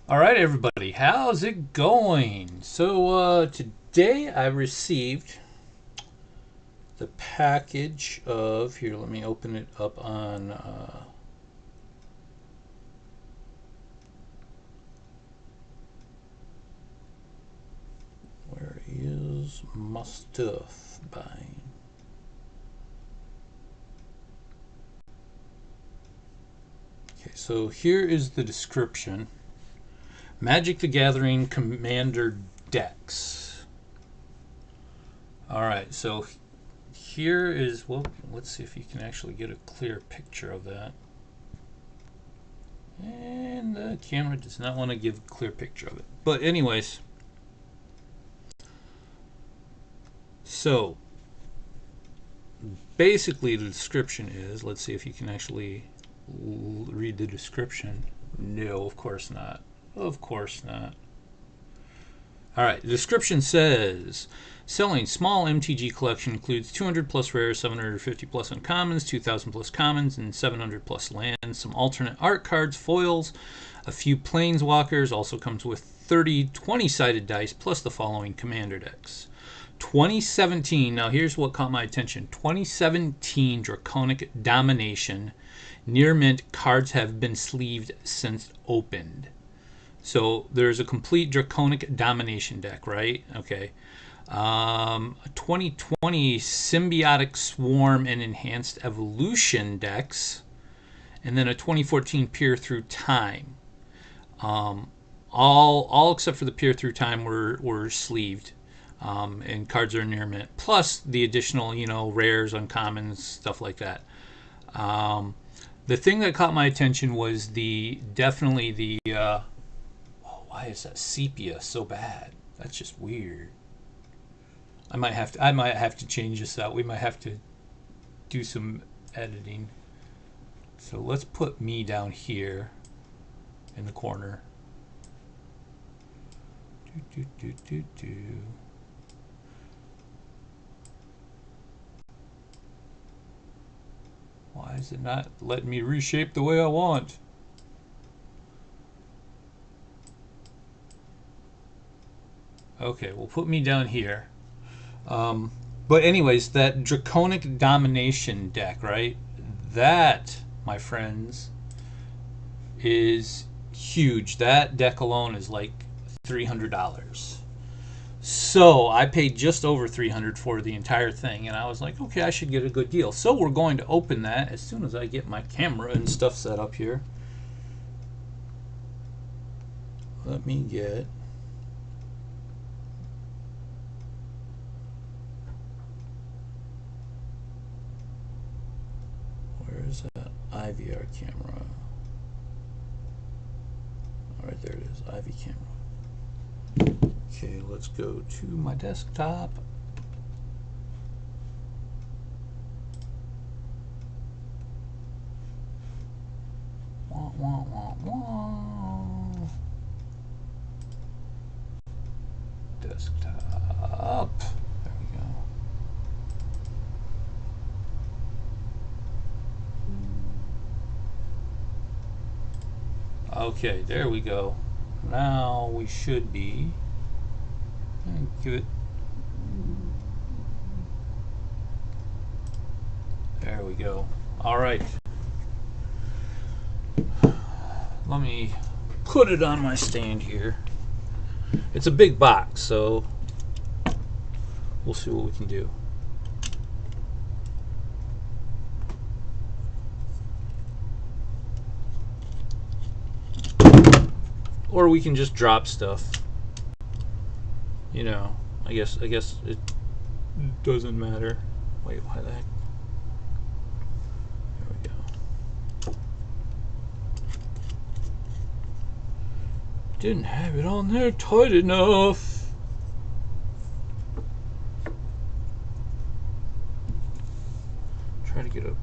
All right, everybody, how's it going? So today I received the package of here. Let me open it up on. Where is my stuff? Buying. Okay, so here is the description. Magic the Gathering Commander decks. All right, so here is, well, let's see if you can actually get a clear picture of that. And the camera does not want to give a clear picture of it. But anyways, so basically the description is, let's see if you can actually read the description. No, of course not. Of course not. All right, the description says selling small MTG collection includes 200 plus rares, 750 plus uncommons, 2000 plus commons, and 700 plus lands, some alternate art cards, foils, a few planeswalkers. Also comes with 30 20-sided dice plus the following commander decks. 2017, now here's what caught my attention. 2017 Draconic Domination. Near mint cards have been sleeved since opened. So there's a complete Draconic Domination deck, right? Okay. 2020 Symbiotic Swarm and Enhanced Evolution decks. And then a 2014 Peer Through Time. All except for the Peer Through Time were sleeved. And cards are near mint. Plus the additional, rares, uncommons, stuff like that. The thing that caught my attention was definitely the why is that sepia so bad? That's just weird. I might have to change this out. We might have to do some editing. So let's put me down here in the corner. Why is it not letting me reshape the way I want? Okay, we'll put me down here. But anyways, that Draconic Domination deck, right? That, my friends, is huge. That deck alone is like $300. So I paid just over $300 for the entire thing, and I was like, okay, I should get a good deal. So we're going to open that as soon as I get my camera and stuff set up here. Let me get... Where is that IVR camera? All right, there it is, IV camera. Okay, let's go to my desktop. Wah, wah, wah, wah. Desktop. There we go. Okay, there we go. Now we should be. Give it. There we go. All right. Let me put it on my stand here. It's a big box, so we'll see what we can do. Or we can just drop stuff. I guess it doesn't matter. Wait, why the heck? There we go. Didn't have it on there tight enough. Try to get a...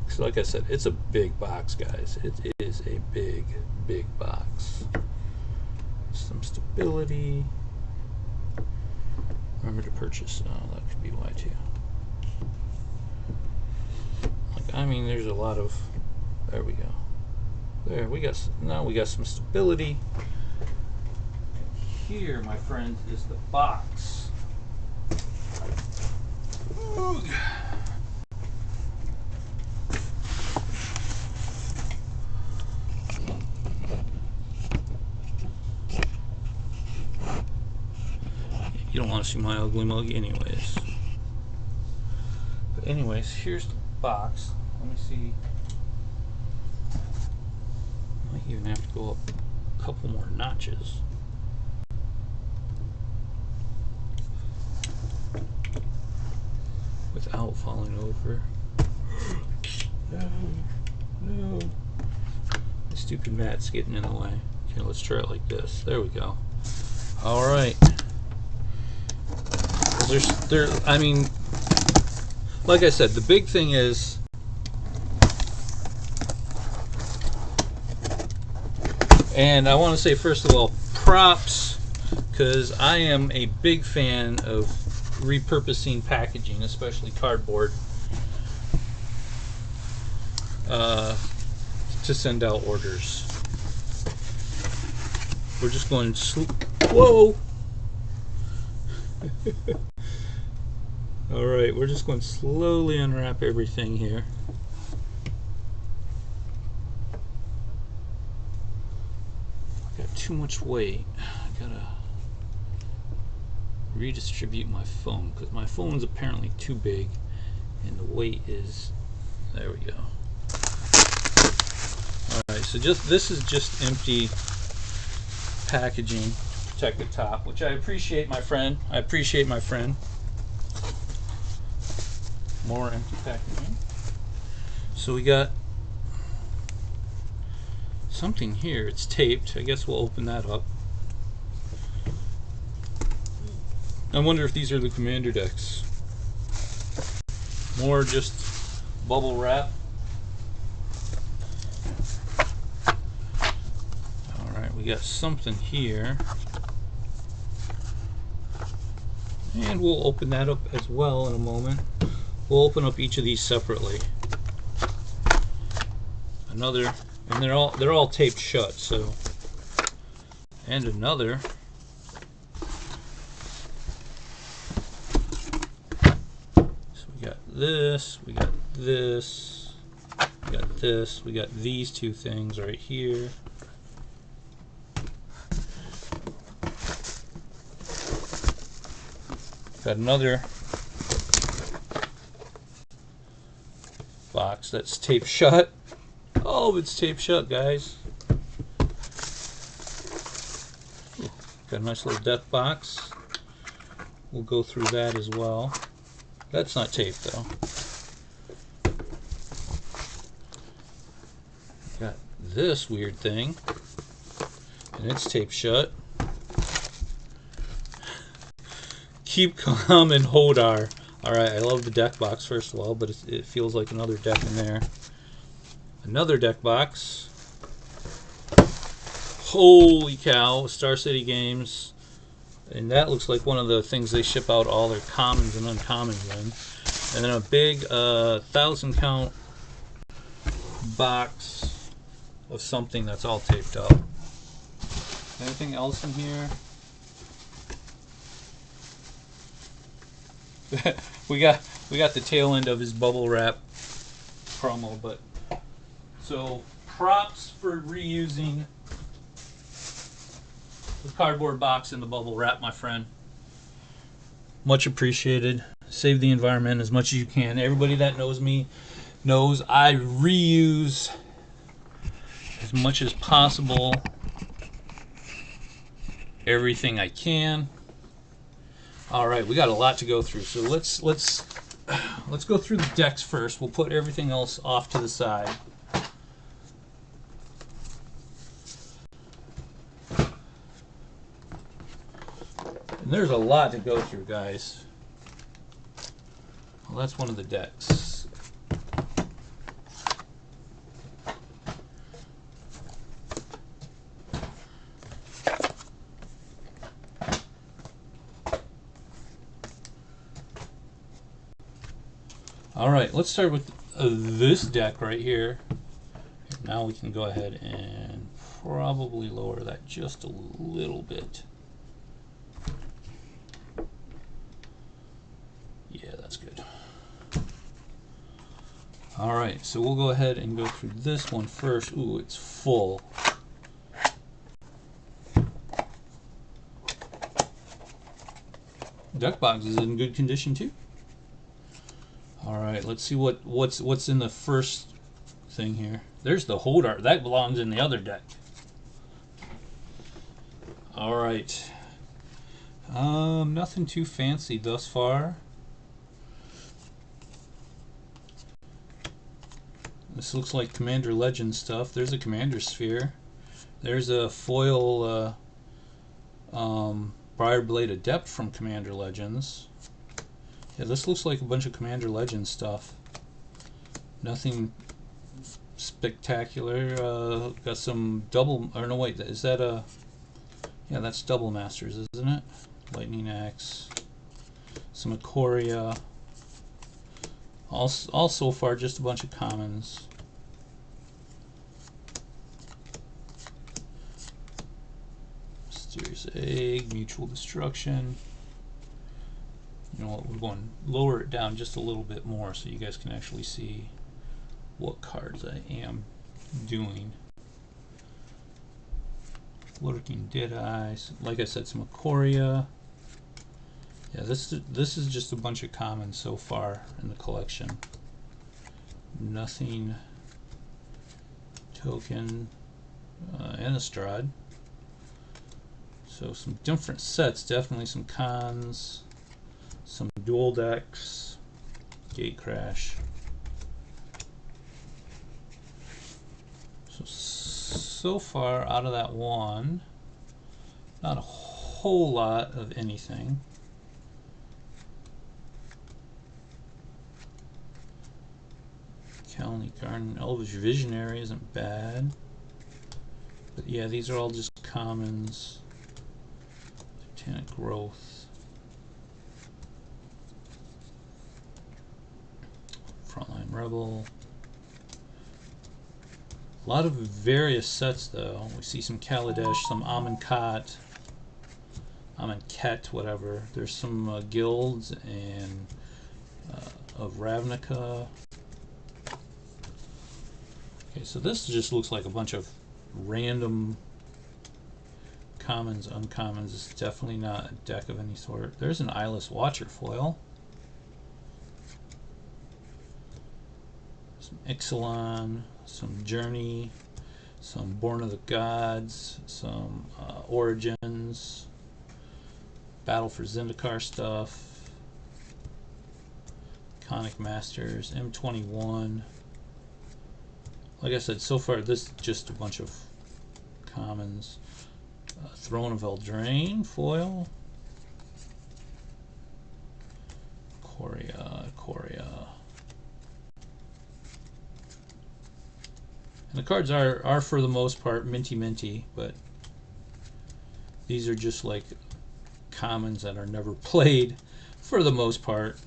Because like I said, it's a big box, guys. It is a big, big box. Some stability. Remember to purchase. Oh, that could be why too. There's a lot of. There we go. There we got. Now we got some stability. here, my friend, is the box. You don't want to see my ugly mug anyways. But anyways, here's the box. Let me see. Might even have to go up a couple more notches. Without falling over. No. The stupid mat's getting in the way. Okay, let's try it like this. There we go. Alright. I mean, like I said, the big thing is and I want to say first of all, props, because I am a big fan of repurposing packaging, especially cardboard, to send out orders. We're just going whoa. Alright, we're just going to slowly unwrap everything here. I got too much weight. I gotta redistribute my phone, because my phone's apparently too big and the weight is, there we go. Alright, so this is just empty packaging to protect the top, which I appreciate, my friend. I appreciate, my friend. More empty packaging. So we got something here. It's taped. I guess we'll open that up. I wonder if these are the commander decks. More just bubble wrap. Alright, we got something here. And we'll open that up as well in a moment. We'll open up each of these separately. Another, and they're all taped shut, so. And another. So we got this, we got this, we got this, we got these two things right here. Got another box that's taped shut. Oh, it's taped shut, guys. Got a nice little deck box. We'll go through that as well. That's not taped though. Got this weird thing, and it's taped shut. Keep calm and Hodar. Alright, I love the deck box first of all, but it feels like another deck in there. Another deck box. Holy cow, Star City Games. And that looks like one of the things they ship out all their commons and uncommons in. And then a big 1,000 count box of something that's all taped up. Anything else in here? we got the tail end of his bubble wrap promo, but so props for reusing the cardboard box and the bubble wrap, my friend. Much appreciated. Save the environment as much as you can. Everybody that knows me knows I reuse as much as possible everything I can. All right, we got a lot to go through, so let's go through the decks first. We'll put everything else off to the side. And there's a lot to go through, guys. Well, that's one of the decks. Alright, let's start with this deck right here. Now we can go ahead and probably lower that just a little bit. Yeah, that's good. Alright, so we'll go ahead and go through this one first. Ooh, it's full. Deck box is in good condition too. Alright, let's see what's in the first thing here. There's the hold art. That belongs in the other deck. Alright. Nothing too fancy thus far. This looks like Commander Legend stuff. There's a Commander Sphere. There's a foil Briarblade Adept from Commander Legends. Yeah, this looks like a bunch of Commander Legends stuff. Nothing spectacular. Got some double, or no wait, is that a, yeah, that's Double Masters, isn't it? Lightning Axe. Some Ikoria. All so far just a bunch of commons. Mysterious Egg, Mutual Destruction. You know what, we're going to lower it down just a little bit more so you guys can actually see what cards I am doing. Lurking Deadeye, like I said, some Ikoria. Yeah, this is just a bunch of commons so far in the collection. Nothing token, Innistrad. So some different sets, definitely some cons, some dual decks, Gatecrash. So far out of that one, not a whole lot of anything. Colony Garden, Elvish Visionary isn't bad. But yeah, these are all just commons. Titanic Growth. Frontline Rebel. A lot of various sets though. We see some Kaladesh, some Amonkhet, whatever. There's some guilds and of Ravnica. Okay, so this just looks like a bunch of random commons, uncommons. It's definitely not a deck of any sort. There's an Eyeless Watcher foil. Some Ixalan, some Journey, some Born of the Gods, some Origins, Battle for Zendikar stuff, Conic Masters, M21. Like I said, so far this is just a bunch of commons. Throne of Eldraine foil. Ikoria. And the cards are for the most part minty, but these are just like commons that are never played for the most part.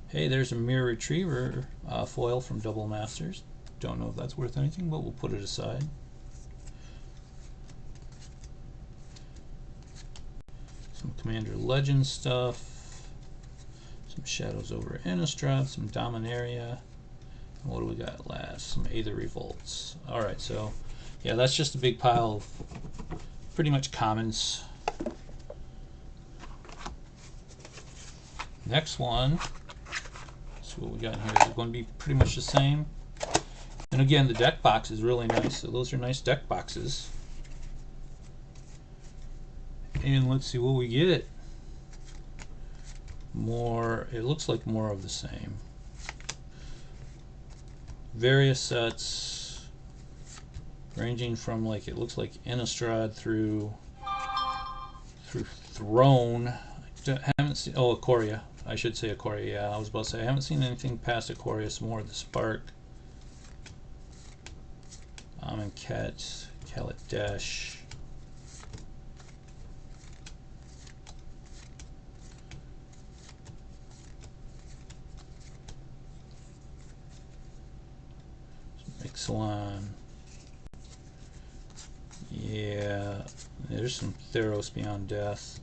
Hey, there's a Mirror Retriever foil from Double Masters. Don't know if that's worth anything, but we'll put it aside. Some Commander Legends stuff. Some Shadows over Innistrad. Some Dominaria. And what do we got last? Some Aether Revolts. Alright, so yeah, that's just a big pile of pretty much commons. Next one. What we got in here is going to be pretty much the same. And again, the deck box is really nice. So those are nice deck boxes. And let's see what we get. More, it looks like more of the same. Various sets ranging from, like, it looks like Innistrad through Throne. I haven't seen, oh, Ikoria. I should say Ikoria, yeah, I was about to say, I haven't seen anything past Ikoria. Some more of the Spark. Amonkhet, Kaladesh. Ixalan. Yeah, there's some Theros Beyond Death.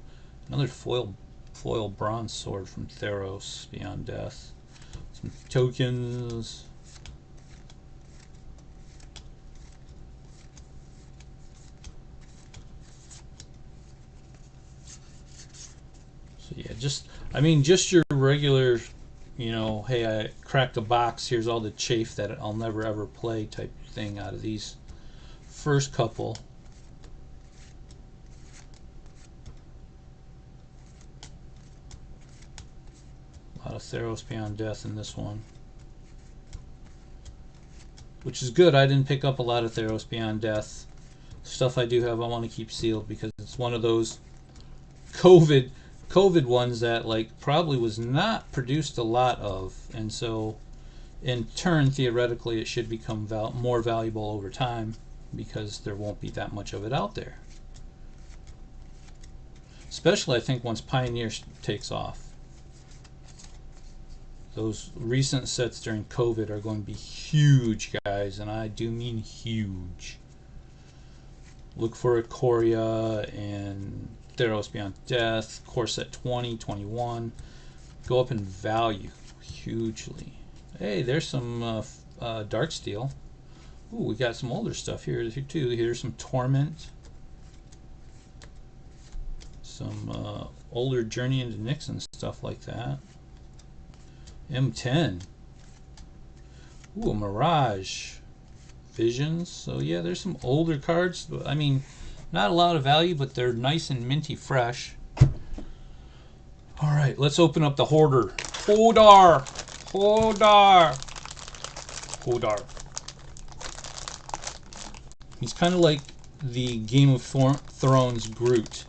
Another foil Foil bronze sword from Theros Beyond Death. Some tokens. So yeah, just your regular, you know, hey, I cracked a box, here's all the chafe that I'll never ever play type thing out of these first couple. A lot of Theros Beyond Death in this one, which is good. I didn't pick up a lot of Theros Beyond Death. Stuff I do have I want to keep sealed because it's one of those COVID ones that like probably was not produced a lot of, and so in turn theoretically it should become more valuable over time because there won't be that much of it out there. Especially I think once Pioneer takes off. Those recent sets during COVID are going to be huge, guys, and I do mean huge. Look for Ikoria and Theros Beyond Death, Core Set 20, 21. Go up in value hugely. Hey, there's some Dark Steel. Ooh, we got some older stuff here too. Here's some Torment. Some older Journey into Nyx and stuff like that. M10. Ooh, Mirage. Visions. So yeah, there's some older cards. I mean, not a lot of value, but they're nice and minty fresh. Alright, let's open up the Hoarder. Hodar! Hodar! Hodar. He's kind of like the Game of Thrones Groot.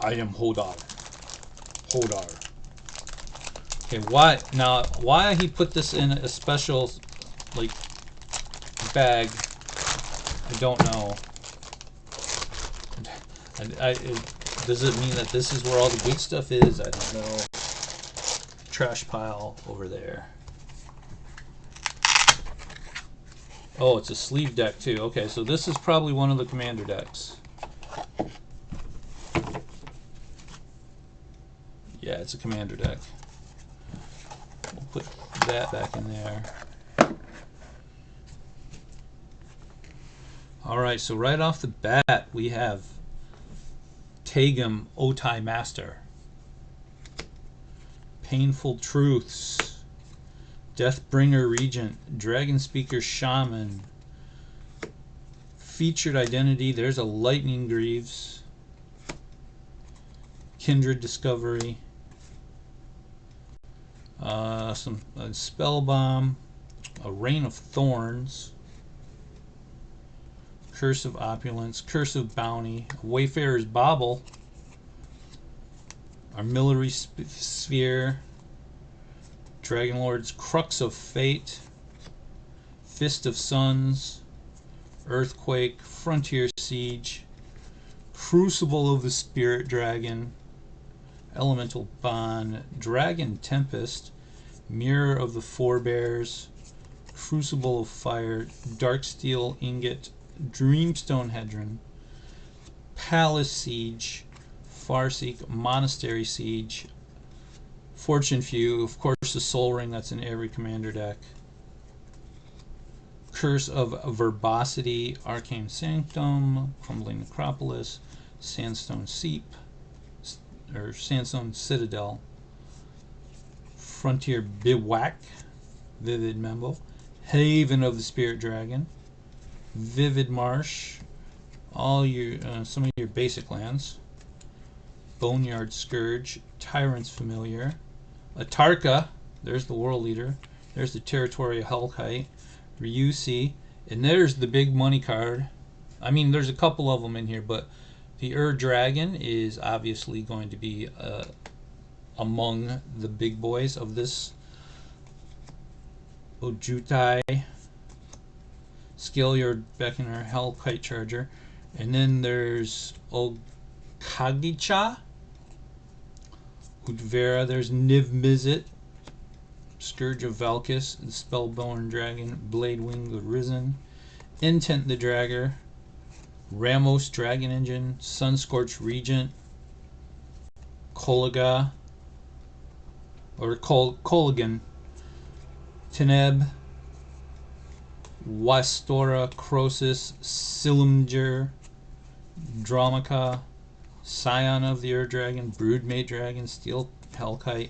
I am Hodar. Hodar. Okay, why he put this in a special like bag, I don't know. Does it mean that this is where all the good stuff is? I don't know. Trash pile over there. Oh, it's a sleeve deck too. Okay, so this is probably one of the commander decks. Yeah, it's a commander deck. We'll put that back in there. Alright, so right off the bat we have Tagum Otai Master, Painful Truths, Deathbringer Regent, Dragon Speaker Shaman, Featured Identity, there's a Lightning Greaves, Kindred Discovery, some Spell Bomb, a Rain of Thorns, Curse of Opulence, Curse of Bounty, Wayfarer's Bauble, Armillary Sphere, Dragonlord's Crux of Fate, Fist of Suns, Earthquake, Frontier Siege, Crucible of the Spirit Dragon, Elemental Bond, Dragon Tempest, Mirror of the Forebears, Crucible of Fire, Darksteel Ingot, Dreamstone Hedron, Palace Siege, Farseek, Monastery Siege, Fortune Few, of course the Soul Ring that's in every commander deck, Curse of Verbosity, Arcane Sanctum, Crumbling Necropolis, Sandstone Seep, or Sandstone Citadel, Frontier Bivouac, Vivid Membo, Haven of the Spirit Dragon, Vivid Marsh, all your some of your basic lands, Boneyard Scourge, Tyrant's Familiar, Atarka, there's the World Leader, there's the Territorial Hellkite, Ryusi, and there's the big money card. I mean, there's a couple of them in here, but the Dragon is obviously going to be among the big boys of this. Ojutai, Skillyard Beckoner, Hellkite Charger, and then there's Okagicha, Udvera, there's Niv Mizzet, Scourge of Valkis, the Spellborn Dragon, Bladewing the Risen, Intent the Dragger, Ramos Dragon Engine, Sunscorched Regent, Colaga, or Colagan, Teneb, Wastora, Croesus, Silumger, Dromica, Scion of the Ur Dragon, Broodmate Dragon, Steel Hellkite,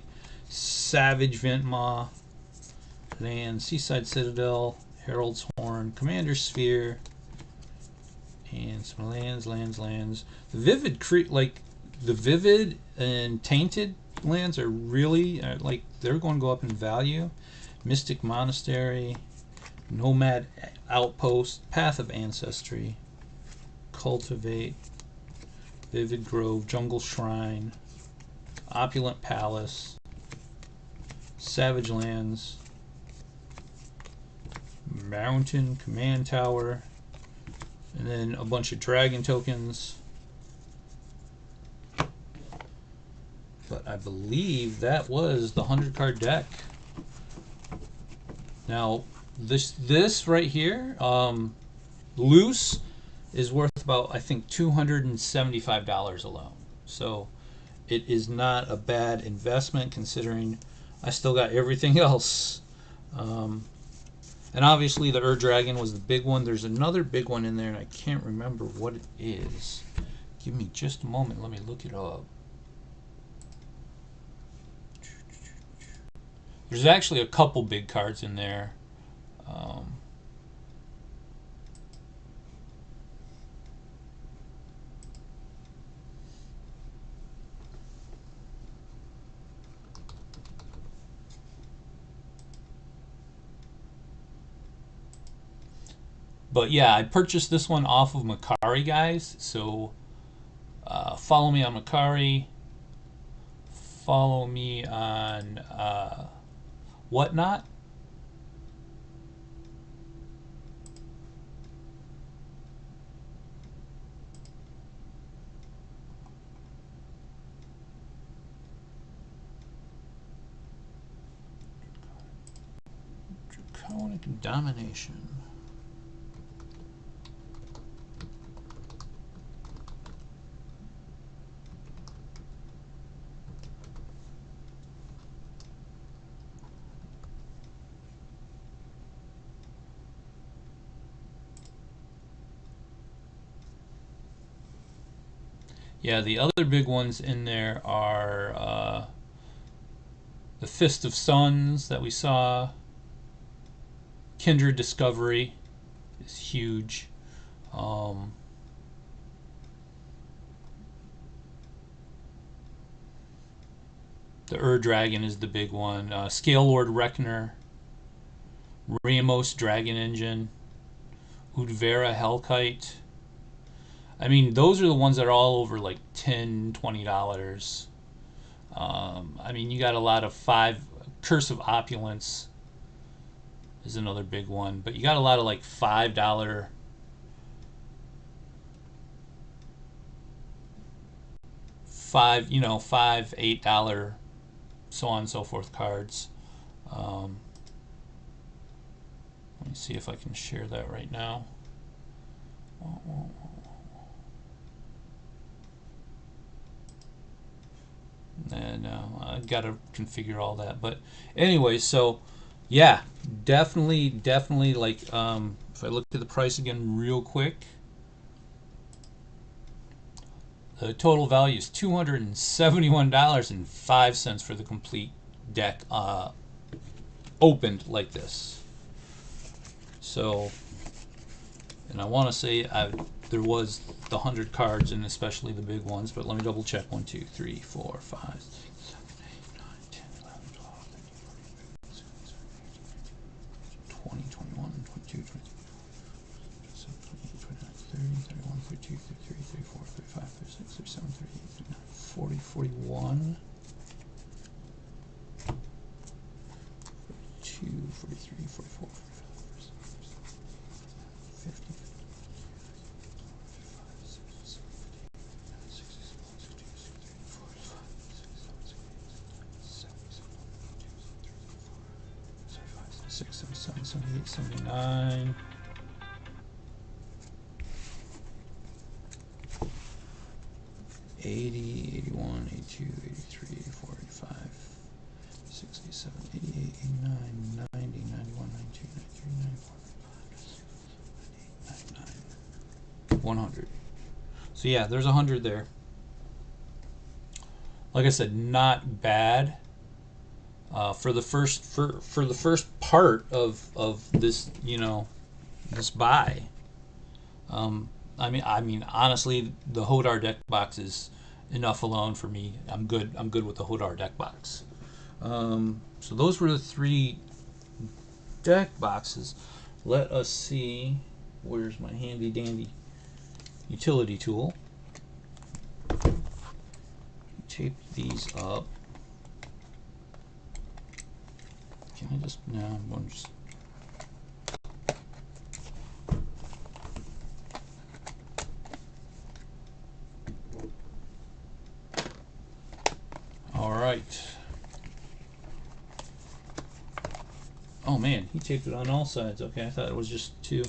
Savage Ventmaw, Land, Seaside Citadel, Herald's Horn, Commander Sphere, and some lands. The Vivid the Vivid and Tainted lands are really like they're going to go up in value. Mystic Monastery, Nomad Outpost, Path of Ancestry, Cultivate, Vivid Grove, Jungle Shrine, Opulent Palace, Savage Lands, Mountain, Command Tower, and then a bunch of dragon tokens. But I believe that was the 100 card deck. Now this right here, loose, is worth about, I think, $275 alone. So it is not a bad investment considering I still got everything else. And obviously the Ur Dragon was the big one. There's another big one in there and I can't remember what it is. Give me just a moment, let me look it up. There's actually a couple big cards in there. But yeah, I purchased this one off of Mercari, guys. So follow me on Mercari. Follow me on Whatnot. Draconic Domination. Yeah, the other big ones in there are the Fist of Suns that we saw. Kindred Discovery is huge. The Ur Dragon is the big one. Scale Lord Reckoner. Ramos Dragon Engine. Udvera Hellkite. I mean, those are the ones that are all over like $10, $20. I mean, you got a lot of Curse of Opulence is another big one, but you got a lot of like $5, $5, $8, so on and so forth cards. Let me see if I can share that right now. No, I gotta configure all that. But anyway, so yeah, definitely like if I look at the price again real quick, the total value is $271.05 for the complete deck opened like this. So, and I want to say there was the 100 cards, and especially the big ones, but let me double check. 1, 2, 3, 4, 5, 6, 7, 8, 9, 10, 11, 12, 13, 14, 15, 16, 17, 18, 20, 21, 22, 23, 28, 29, 30, 31, 32, 33, 34, 35, 36, 37, 38, 39, 40, 41, 42, 43, 44, 45, 50, 6, 7, 78, 79. 80, 81, 82, 83, 84, 85, 67, 88, 89, 90, 91, 92, 93, 94, 99, 100. So yeah, there's 100 there. Like I said, not bad for the first for the first part of this, you know, this buy. I mean, honestly, the Hodar deck box is enough alone for me. I'm good with the Hodar deck box. So those were the 3 deck boxes. Let us see. Where's my handy dandy utility tool? Tape these up. Can I just, no, I'm going to just, all right. Oh man, he taped it on all sides. Okay, I thought it was just 2.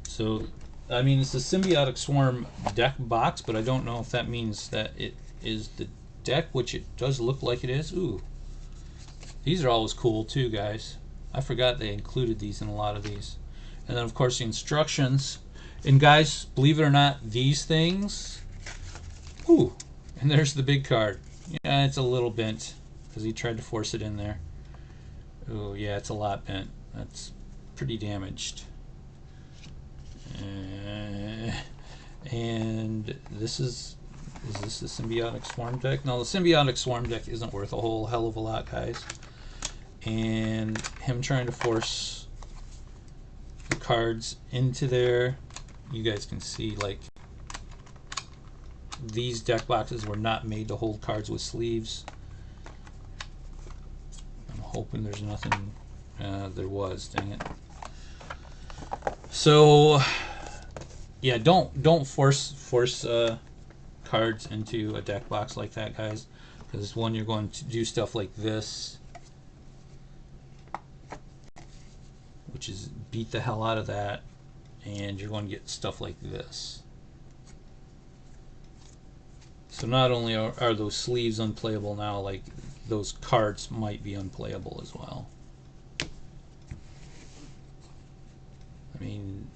So, I mean, it's a Symbiotic Swarm deck box, but I don't know if that means that it is the deck, which it does look like it is. Ooh. These are always cool too, guys. I forgot they included these in a lot of these. And then, of course, the instructions. And guys, believe it or not, these things... Ooh. And there's the big card. Yeah, it's a little bent because he tried to force it in there. Oh, yeah, it's a lot bent. That's pretty damaged. And this is this the Symbiotic Swarm deck? No, the Symbiotic Swarm deck isn't worth a whole hell of a lot, guys. And him trying to force the cards into there, you guys can see, like, these deck boxes were not made to hold cards with sleeves. I'm hoping there's nothing. There was, dang it. So yeah, don't force cards into a deck box like that, guys, because one, you're going to do stuff like this, which is beat the hell out of that, and you're going to get stuff like this. So not only are those sleeves unplayable now, like, those cards might be unplayable as well. I mean,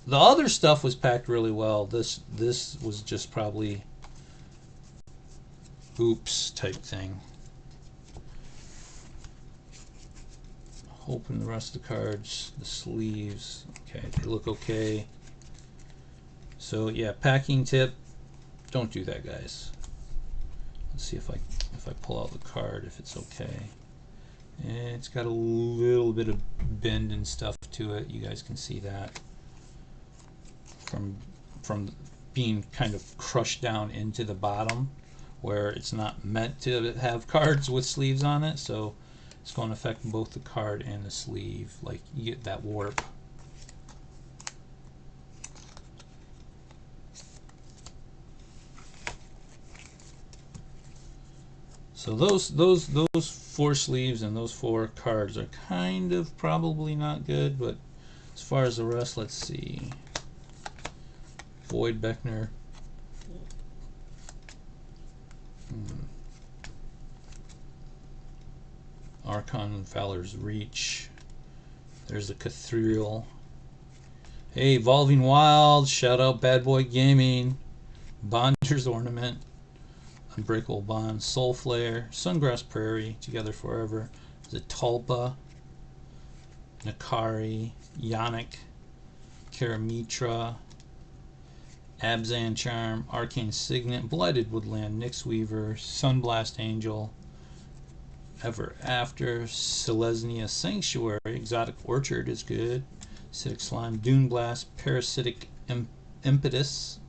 the other stuff was packed really well. This was just probably oops type thing. Hoping the rest of the cards, the sleeves, okay, they look okay. So yeah, packing tip, don't do that, guys. Let's see if I pull out the card, if it's okay. And it's got a little bit of bend and stuff to it. You guys can see that from being kind of crushed down into the bottom, where it's not meant to have cards with sleeves on it. So it's going to affect both the card and the sleeve. Like, you get that warp. So those 4 sleeves and those 4 cards are kind of probably not good, but as far as the rest, let's see. Void Beckner. Archon Valor's Reach. There's a Cathedral. Hey, Evolving Wild. Shout out Bad Boy Gaming. Bonder's Ornament. Unbreakable Bond. Soul Flare. Sungrass Prairie. Together Forever. There's a Tulpa. Nakari. Yannick. Karamitra. Abzan Charm. Arcane Signet. Blighted Woodland. Nyx Weaver. Sunblast Angel. Ever After. Selesnya Sanctuary. Exotic Orchard is good. Acidic Slime. Dune Blast. Parasitic Impetus.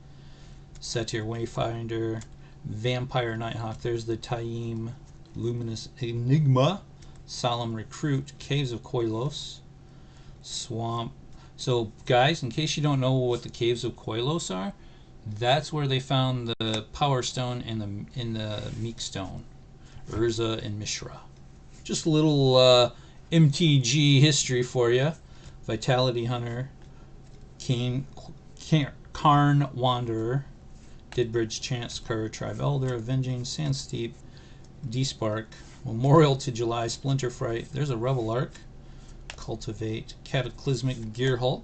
Satyr Wayfinder. Vampire Nighthawk. There's the Taim. Luminous Enigma. Solemn Recruit. Caves of Koilos. Swamp. So, guys, in case you don't know what the Caves of Koilos are, that's where they found the Power Stone and in the Meek Stone. Urza and Mishra. Just a little MTG history for you. Vitality Hunter, Karn Wanderer, Didbridge Chance Cur, Tribe Elder, Avenging, Sandsteep, D-Spark, Memorial to July, Splinter Fright, there's a Revel Arc, Cultivate, Cataclysmic Gearhulk,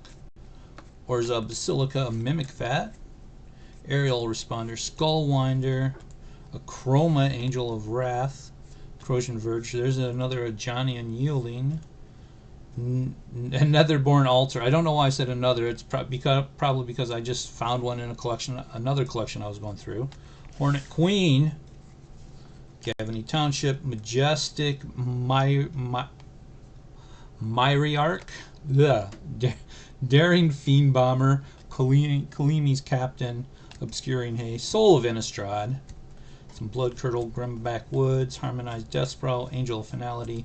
Orza Basilica, Mimic Vat, Aerial Responder, Skullwinder, a Chroma, Angel of Wrath, Corrosion Verge, there's another Ajani Unyielding, Netherborn Altar. I don't know why I said another. It's probably because I just found one in a collection, another collection I was going through. Hornet Queen, Gavany Township, Majestic, Myriarch, Daring Fiend Bomber, Kalimi's Captain, Obscuring Haze, Soul of Innistrad, some Blood Curdle, Grimback Woods, Harmonized Deathsprout, Angel of Finality,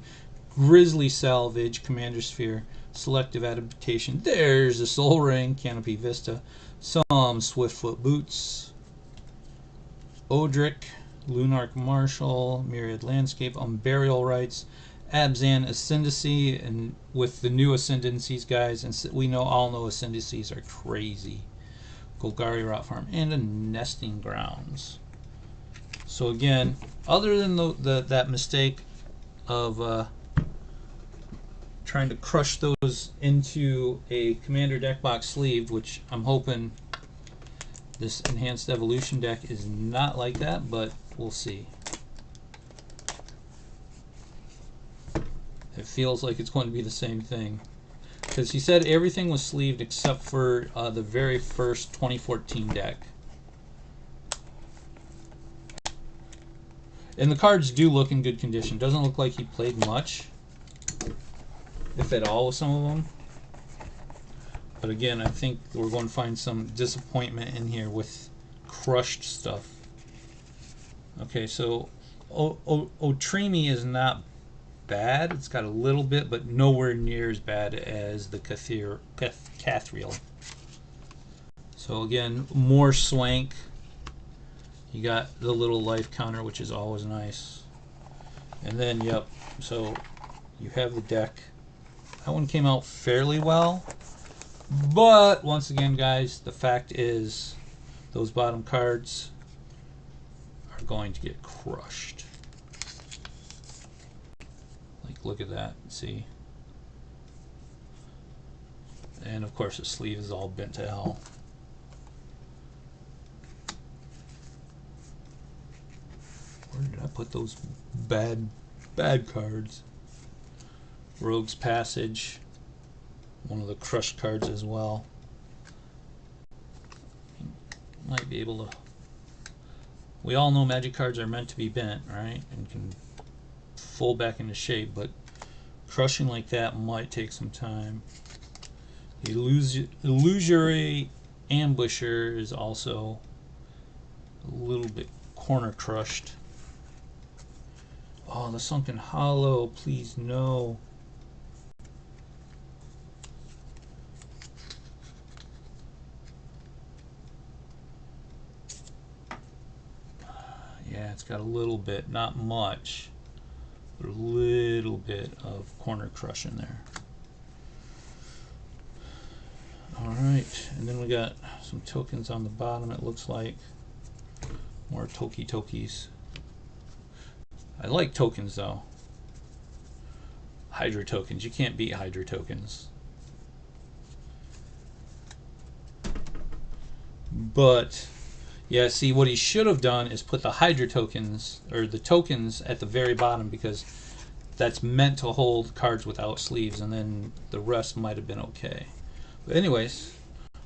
Grizzly Salvage, Commander Sphere, Selective Adaptation, there's the Soul Ring, Canopy Vista, some Swiftfoot Boots, Odric, Lunarch Marshal, Myriad Landscape, Unburial Rites, Abzan Ascendancy, and with the new Ascendancies, guys, and we all know Ascendancies are crazy. Golgari Rot Farm, and a Nesting Grounds. So again, other than that mistake of trying to crush those into a Commander deck box sleeve, which I'm hoping this Enhanced Evolution deck is not like that, but we'll see. It feels like it's going to be the same thing, because he said everything was sleeved except for the very first 2014 deck. And the cards do look in good condition. Doesn't look like he played much, if at all, with some of them. But again, I think we're going to find some disappointment in here with crushed stuff. Okay, so Otrimi is not bad. It's got a little bit, but nowhere near as bad as the Cathriel. So again, more swank. You got the little life counter, which is always nice. And then, yep, so you have the deck. That one came out fairly well. But, once again, guys, the fact is those bottom cards are going to get crushed. Like, look at that. See? And, of course, the sleeve is all bent to hell. Where did I put those bad cards? Rogue's Passage, one of the crushed cards as well. Might be able to. We all know Magic cards are meant to be bent, right? And can fold back into shape, but crushing like that might take some time. The Illusory Ambusher is also a little bit corner crushed. Oh, the Sunken Hollow, please no. Yeah, it's got a little bit, not much, but a little bit of corner crush in there. Alright, and then we got some tokens on the bottom, it looks like. More Tokis. I like tokens though. Hydra tokens. You can't beat Hydra tokens. But yeah, see, what he should have done is put the Hydra tokens, or the tokens, at the very bottom, because that's meant to hold cards without sleeves, and then the rest might have been okay. But anyways,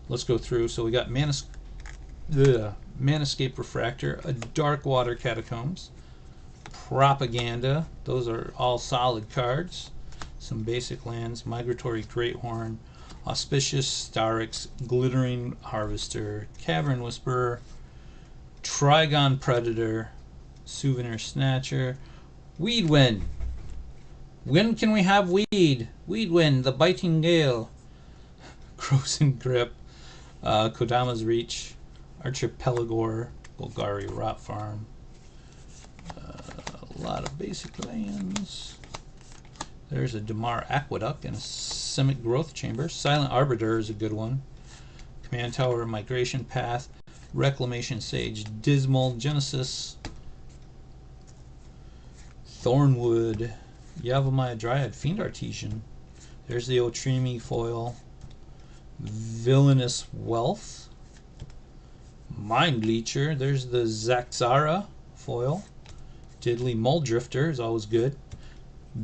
let's go through. So we got Manascape Refractor, a Darkwater Catacombs, Propaganda, those are all solid cards. Some basic lands, Migratory Greathorn, Auspicious Starix, Glittering Harvester, Cavern Whisperer, Trigon Predator, Souvenir Snatcher, Weedwind. When can we have weed? Weedwind, the Biting Gale, Croson Grip, Kodama's Reach, Archipelagor, Golgari Rot Farm, a lot of basic lands. There's a Damar Aqueduct and a Simic Growth Chamber. Silent Arbiter is a good one. Command Tower, Migration Path, Reclamation Sage, Dismal, Genesis, Thornwood, Yavimaya Dryad, Fiend Artesian. There's the Otrimi foil. Villainous Wealth, Mind Leecher. There's the Zaxara foil. Diddly Muldrifter is always good.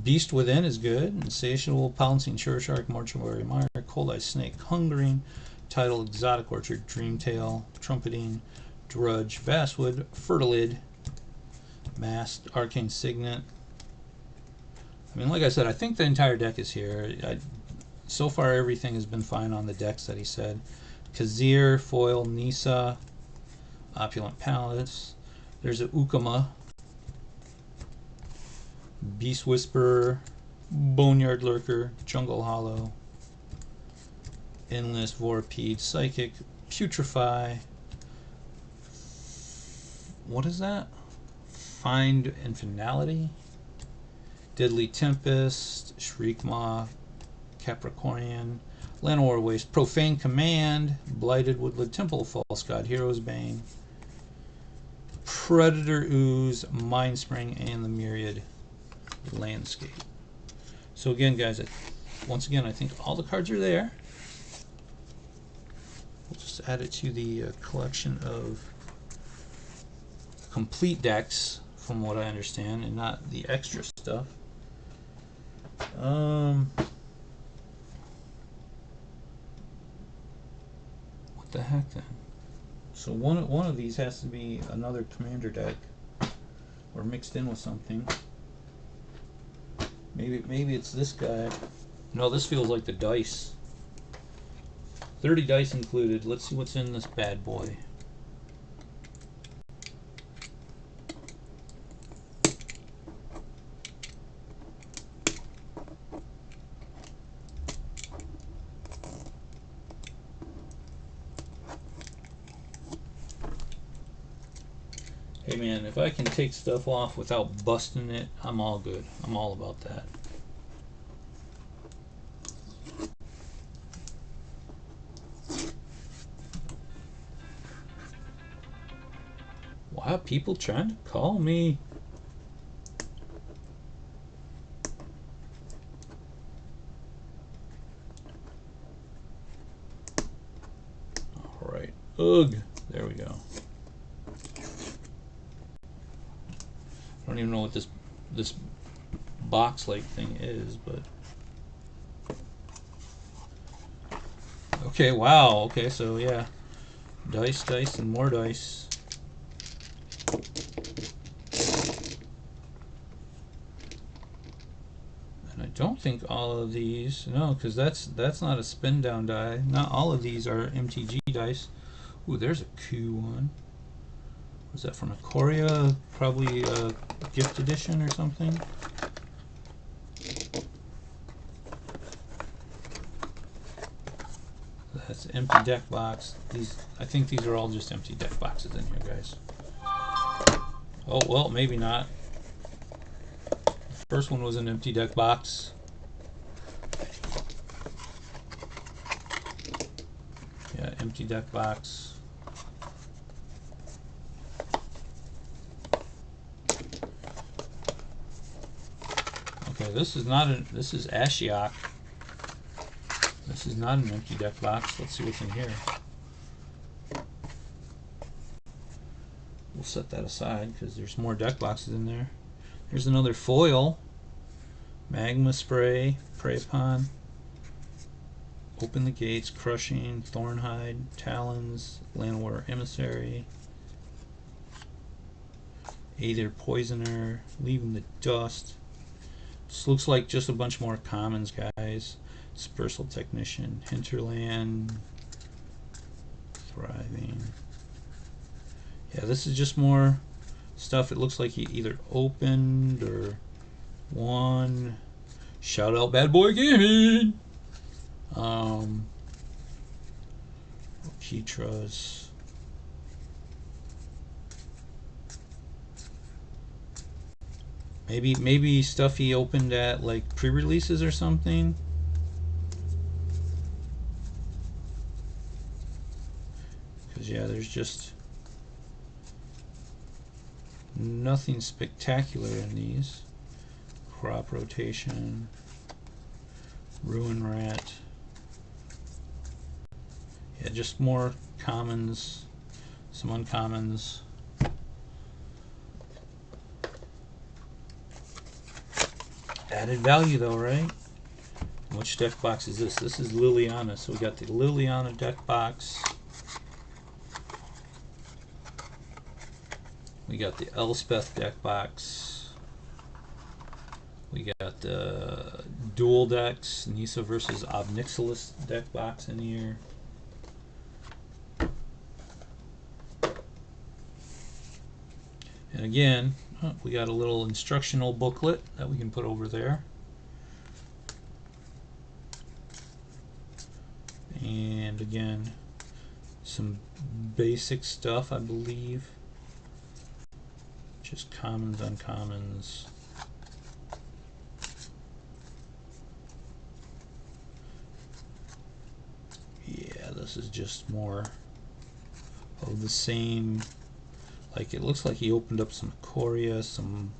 Beast Within is good. Insatiable, Pouncing Sureshark, Mortuary Mire, Cold Eye Snake, Hungering, Tidal Exotic Orchard, Dreamtail, Trumpeting, Drudge, Vastwood, Fertilid, Masked, Arcane Signet. I mean, like I said, I think the entire deck is here. So far, everything has been fine on the decks that he said. Kazir, Foil, Nisa, Opulent Palace. There's a Ukama, Beast Whisperer, Boneyard Lurker, Jungle Hollow, Endless, Vorpede, Psychic, Putrefy. What is that? Find Infinality, Diddly Tempest, Shriekmaw, Capricornian, Llanowar Waste, Profane Command, Blighted Woodland Temple, False God, Hero's Bane, Predator Ooze, Mind Spring, and the Myriad Landscape. So again, guys, once again, I think all the cards are there. We'll just add it to the collection of complete decks, from what I understand, and not the extra stuff. What the heck then? So one of these has to be another commander deck, or mixed in with something. Maybe it's this guy. No, this feels like the dice. 30 dice included. Let's see what's in this bad boy. Hey man, if I can take stuff off without busting it, I'm all good. I'm all about that. Wow, people trying to call me. All right. Ugh. There we go. I don't even know what this box-like thing is, but okay. Wow. Okay, so yeah, dice, and more dice. And I don't think all of these, no, because that's not a spin down die. Not all of these are MTG dice. Ooh, there's a Q one. Was that from Ikoria? Probably a gift edition or something. That's an empty deck box. I think these are all just empty deck boxes in here, guys. Oh, well, maybe not. The first one was an empty deck box. Yeah, empty deck box. Okay, this is Ashiok. This is not an empty deck box. Let's see what's in here. We'll set that aside because there's more deck boxes in there. Here's another foil. Magma Spray, Prey Upon, Open the Gates, Crushing, Thornhide, Talons, Llanowar Emissary, Aether Poisoner, Leaving the Dust. This looks like just a bunch more commons, guys. Dispersal Technician, Hinterland, Thriving. Yeah, this is just more stuff. It looks like he either opened or won. Shout out Bad Boy Gaming. Ketras. Maybe stuff he opened at like pre-releases or something. Because yeah, there's just nothing spectacular in these. Crop rotation, ruin rat. Yeah, just more commons, some uncommons. Added value though, right? Which deck box is this? This is Liliana. So we got the Liliana deck box. We got the Elspeth deck box. We got the dual decks, Nisa versus Obnixilis deck box in here. And again, we got a little instructional booklet that we can put over there. And again, some basic stuff, I believe. Just commons, uncommons. Yeah, this is just more of the same. Like, it looks like he opened up some Coria, some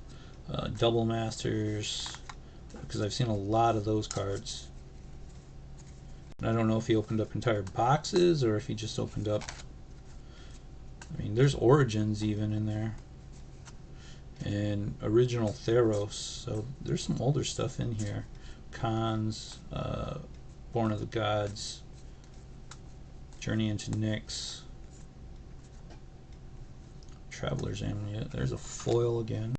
Double Masters, because I've seen a lot of those cards. And I don't know if he opened up entire boxes or if he just opened up. I mean, there's Origins even in there. And original Theros, so there's some older stuff in here. Khans, Born of the Gods, Journey into Nyx, Traveler's Amulet. There's a foil again.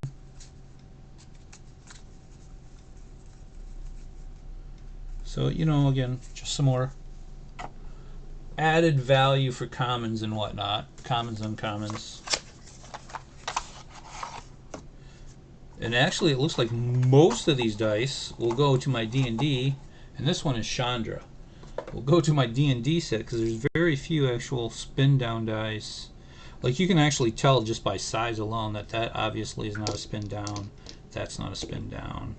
So, you know, again, just some more added value for commons and whatnot. Commons, uncommons. And actually, it looks like most of these dice will go to my D&D, and this one is Chandra. Will go to my D&D set because there's very few actual spin down dice. Like, you can actually tell just by size alone that that obviously is not a spin down. That's not a spin down.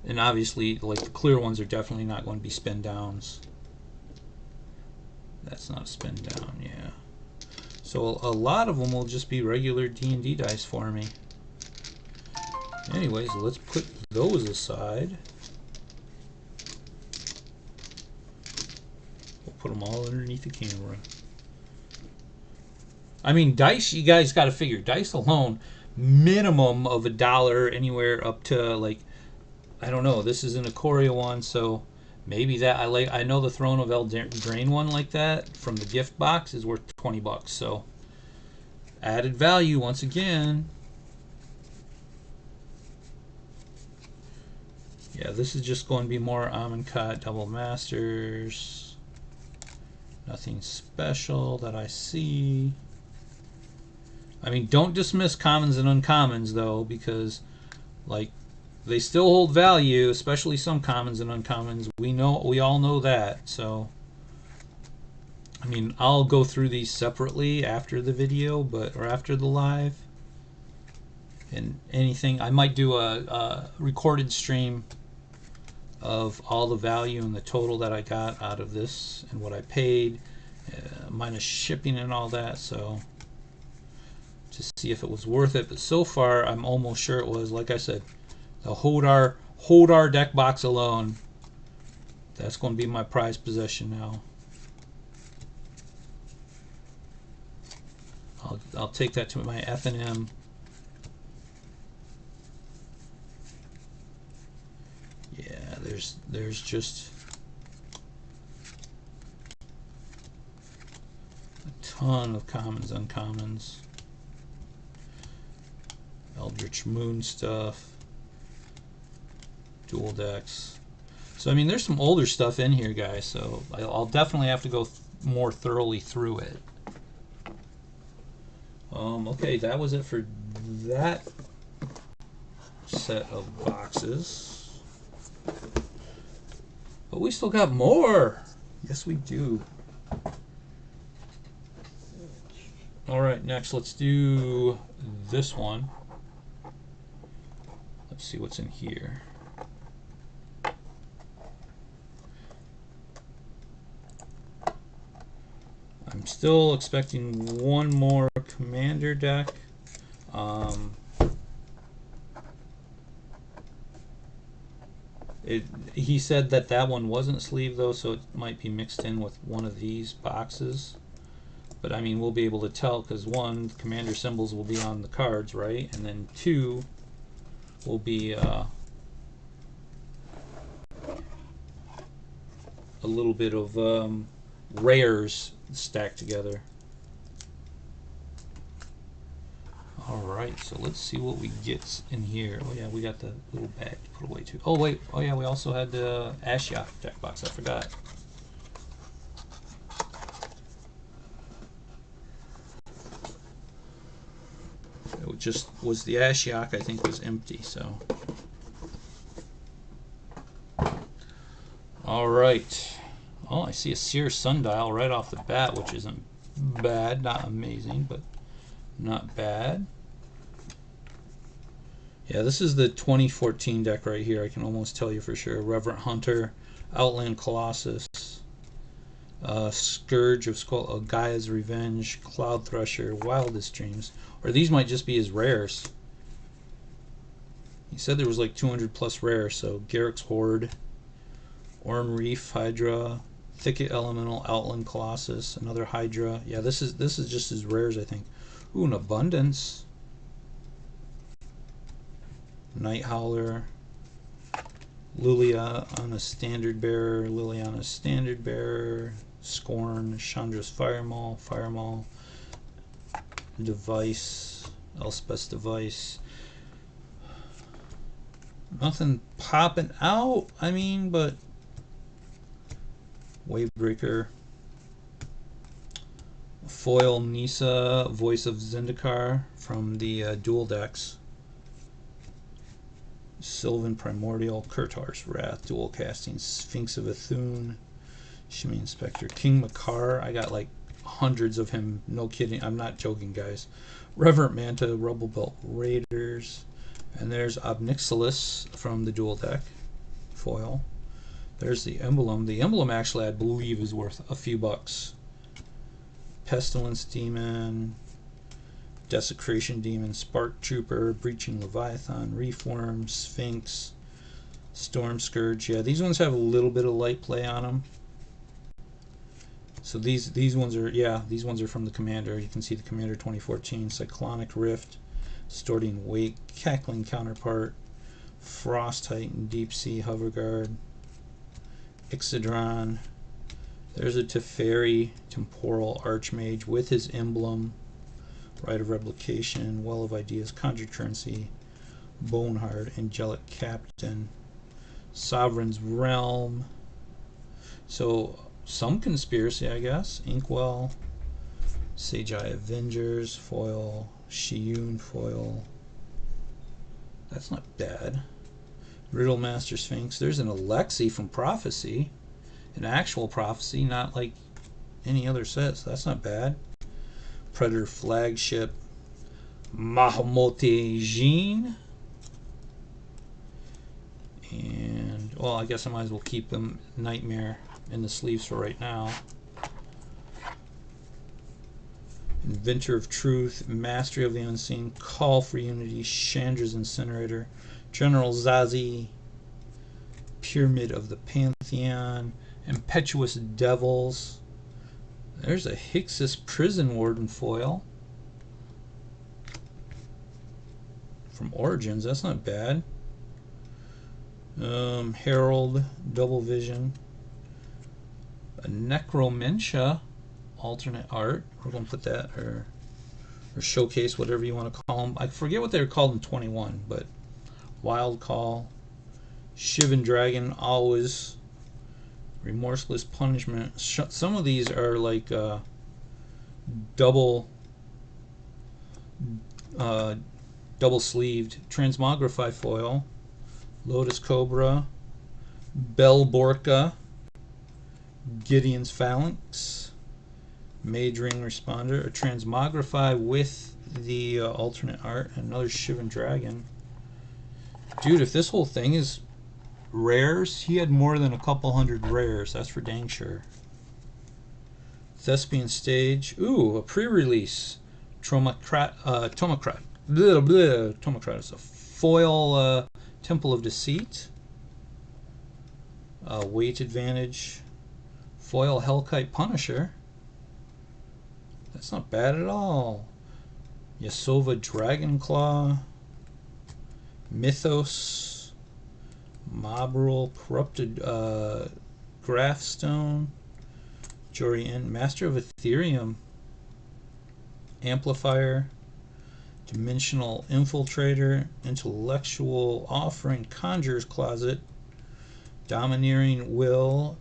And obviously, like, the clear ones are definitely not going to be spin downs. That's not a spin down, yeah. So a lot of them will just be regular D&D dice for me. Anyways, let's put those aside. We'll put them all underneath the camera. I mean, dice, you guys got to figure, dice alone, minimum of $1, anywhere up to, like, I don't know, this is an Ikoria one, so maybe that, I know the Throne of Eldraine one like that from the gift box is worth $20, so added value once again. Yeah, this is just going to be more Amonkhet Double Masters. Nothing special that I see. I mean, don't dismiss commons and uncommons, though, because, like, they still hold value, especially some commons and uncommons. We all know that, so... I mean, I'll go through these separately after the video, or after the live. And anything, I might do a recorded stream of all the value and the total that I got out of this and what I paid, minus shipping and all that, so to see if it was worth it. But so far I'm almost sure it was. Like I said, the Hodar deck box alone, that's going to be my prized possession now. I'll take that to my F&M. Yeah, there's just a ton of commons, uncommons, Eldritch Moon stuff, dual decks. So I mean, there's some older stuff in here, guys. So I'll definitely have to go more thoroughly through it. Okay, that was it for that set of boxes. But we still got more. Yes, we do. All right, next let's do this one. Let's see what's in here. I'm still expecting one more commander deck. He said that that one wasn't sleeved though, so it might be mixed in with one of these boxes. But I mean, we'll be able to tell because one, commander symbols will be on the cards, right? And then two will be a little bit of rares stacked together. Alright, so let's see what we get in here. Oh yeah, we got the little bag to put away too. Oh wait, oh yeah, we also had the Ashiok deck box, I forgot. It just was the Ashiok, I think, was empty, so. Alright. Oh, I see a Seer Sundial right off the bat, which isn't bad, not amazing, but not bad. Yeah, this is the 2014 deck right here, I can almost tell you for sure. Reverent Hunter, Outland Colossus, Scourge of Skull, Gaia's Revenge, Cloud Thresher, Wildest Dreams. Or these might just be his rares. He said there was like 200 plus rares, so Garrick's Horde, Orm Reef, Hydra, Thicket Elemental, Outland Colossus, another Hydra. Yeah, this is just his rares, I think. Ooh, an Abundance. Night Howler, Liliana Standard Bearer, Liliana Standard Bearer, Scorn, Chandra's Firemaul, Device, Elspeth's Device. Nothing popping out, I mean, but Wavebreaker, Foil Nisa, Voice of Zendikar from the dual decks. Sylvan Primordial, Kurtar's Wrath, dual casting, Sphinx of Athun, Shimmy Inspector, King Makar. I got like hundreds of him, no kidding, I'm not joking, guys. Reverent Manta, Rubble Belt Raiders, and there's Obnixilis from the dual deck, foil. There's the emblem. The emblem actually, I believe, is worth a few bucks. Pestilence Demon, Desecration Demon, Spark Trooper, Breaching Leviathan, Reefworm, Sphinx, Storm Scourge. Yeah, these ones have a little bit of light play on them. So these ones are, yeah, these ones are from the Commander. You can see the Commander 2014, Cyclonic Rift, Distorting Wake, Cackling Counterpart, Frost Titan, Deep Sea Hoverguard, Ixodron. There's a Teferi, Temporal Archmage with his emblem. Rite of Replication, Well of Ideas, Conjure Currency, Boneheart, Angelic Captain, Sovereign's Realm. So some conspiracy, I guess. Inkwell, Sage-Eye Avengers, foil, Shiyun foil. That's not bad. Riddlemaster Sphinx. There's an Alexi from Prophecy. An actual Prophecy, not like any other sets. That's not bad. Predator Flagship, Mahamote Jean, and well, I guess I might as well keep them Nightmare in the sleeves for right now. Inventor of Truth, Mastery of the Unseen, Call for Unity, Chandra's Incinerator, General Zazie, Pyramid of the Pantheon, Impetuous Devils. There's a Hixus Prison Warden foil from Origins. That's not bad. Herald, Double Vision, a Necromentia alternate art. We're going to put that, or showcase, whatever you want to call them. I forget what they were called in 21, but Wild Call, Shivan Dragon, always. Remorseless Punishment. Some of these are like double sleeved. Transmogrify foil, Lotus Cobra, Bell Borka, Gideon's Phalanx, Mage Ring Responder, a Transmogrify with the alternate art, another Shivan Dragon. Dude, if this whole thing is rares, he had more than a couple hundred rares. That's for dang sure. Thespian Stage. Ooh, a pre-release. Tomocrat. Tomocrat is a foil Temple of Deceit. Weight advantage. Foil Hellkite Punisher. That's not bad at all. Yasova Dragonclaw. Mythos. Mobril. Corrupted Graphstone. Jorian. Master of Ethereum. Amplifier. Dimensional Infiltrator. Intellectual Offering. Conjurer's Closet. Domineering Will.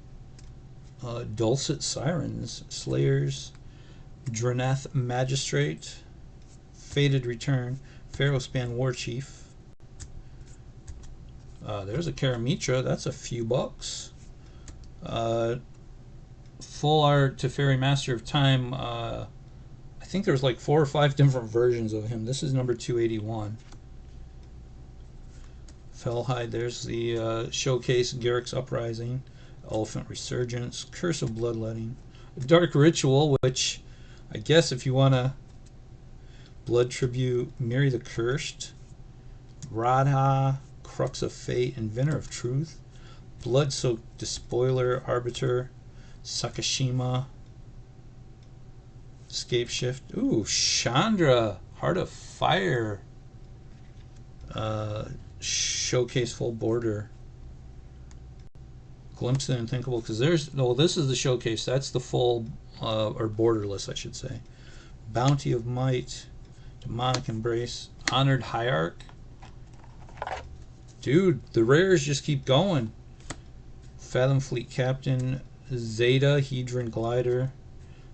Dulcet Sirens. Slayers. Dranath Magistrate. Fated Return. Pharaohspan Warchief. There's a Karamitra. That's a few bucks. Full art to Fairy Master of Time. I think there's like 4 or 5 different versions of him. This is number 281. Fellhide. There's the showcase. Garrick's Uprising. Elephant Resurgence. Curse of Bloodletting. Dark Ritual, which I guess if you want to Blood Tribute, Miri the Cursed, Radha, Crux of Fate, Inventor of Truth, Blood-Soaked Despoiler, Arbiter, Sakashima, Scape Shift. Ooh, Chandra, Heart of Fire, Showcase Full Border, Glimpse of the Unthinkable, because there's, no, this is the showcase, that's the full, or borderless, I should say. Bounty of Might, Demonic Embrace, Honored Hierarch. Dude, the rares just keep going. Fathom Fleet Captain, Zeta, Hedron Glider,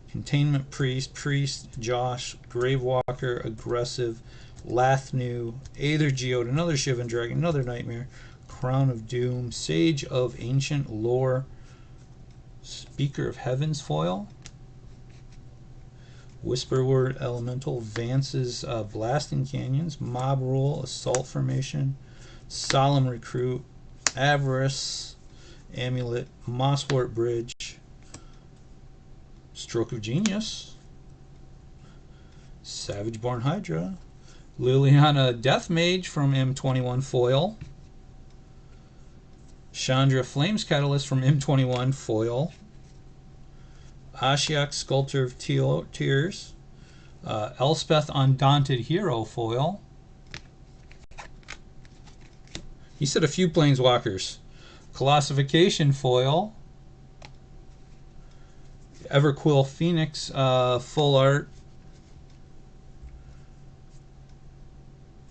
Containment Priest, Josh, Gravewalker, Aggressive, Lathnu, Aether Geode, another Shivan Dragon, another Nightmare, Crown of Doom, Sage of Ancient Lore, Speaker of Heavens foil, Whisperword Elemental, Vance's Blasting Canyons, Mob Rule, Assault Formation, Solemn Recruit, Avarice, Amulet, Mosswort Bridge, Stroke of Genius, Savage-Born Hydra, Liliana Death Mage from M21 foil, Chandra Flames Catalyst from M21 foil, Ashiok Sculptor of Tears, Elspeth Undaunted Hero foil. He said a few Planeswalkers. Colossification foil, Everquill Phoenix full art,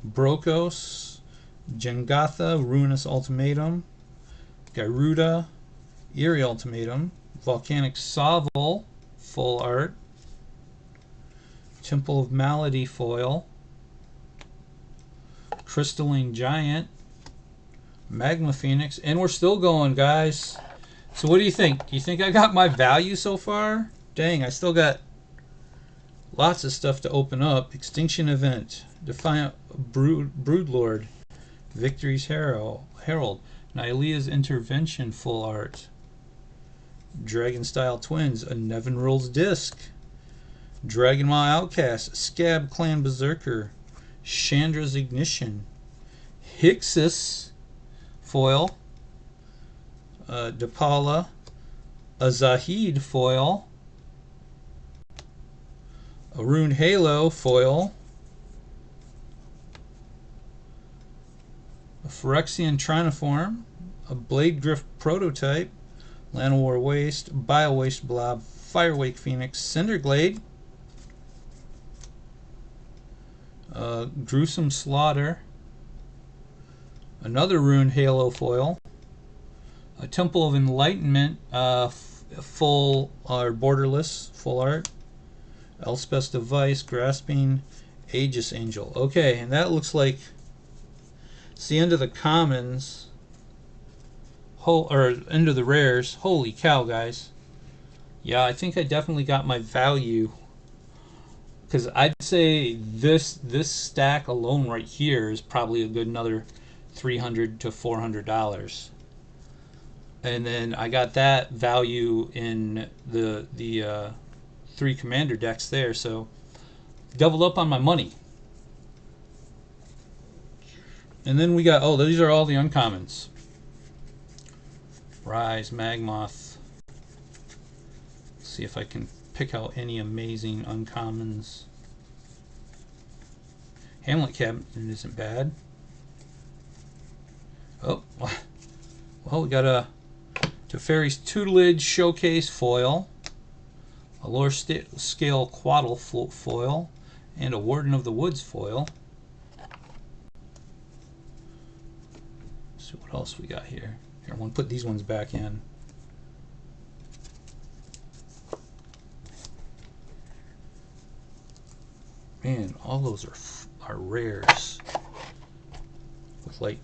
Brokos, Jengatha Ruinous Ultimatum, Garuda Eerie Ultimatum, Volcanic Sovel full art, Temple of Malady foil, Crystalline Giant, Magma Phoenix, and we're still going, guys. So what do you think? Do you think I got my value so far? Dang, I still got lots of stuff to open up. Extinction Event, Defiant Broodlord, Victory's Herald, Nylea's Intervention full art, Dragon Style Twins, a Nevin Rules disc, Dragonmaw Outcast, Scab Clan Berserker, Chandra's Ignition, Hixus foil, Depala, a Zahid foil, a Rune Halo foil, a Phyrexian Trinoform, a Blade Griff prototype, Llanowar Waste, Bio-Waste Blob, Firewake Phoenix, Cinderglade, Gruesome Slaughter, another Rune Halo foil, a Temple of Enlightenment full or borderless full art, Elspeth's Device, Grasping, Aegis Angel. Okay, and that looks like it's the end of the commons, or end of the rares. Holy cow, guys! Yeah, I think I definitely got my value, because I'd say this stack alone right here is probably a good another $300 to $400. And then I got that value in the 3 commander decks there, so doubled up on my money. And then we got, oh, these are all the uncommons. Rise, Magmoth. Let's see if I can pick out any amazing uncommons. Hamlet Captain isn't bad. Oh, well, we got a Teferi's Tutelage Showcase foil, a Lore Scale Quaddle foil, and a Warden of the Woods foil. Let's see what else we got here. Here, I'm going to put these ones back in. Man, all those are rares. With, like,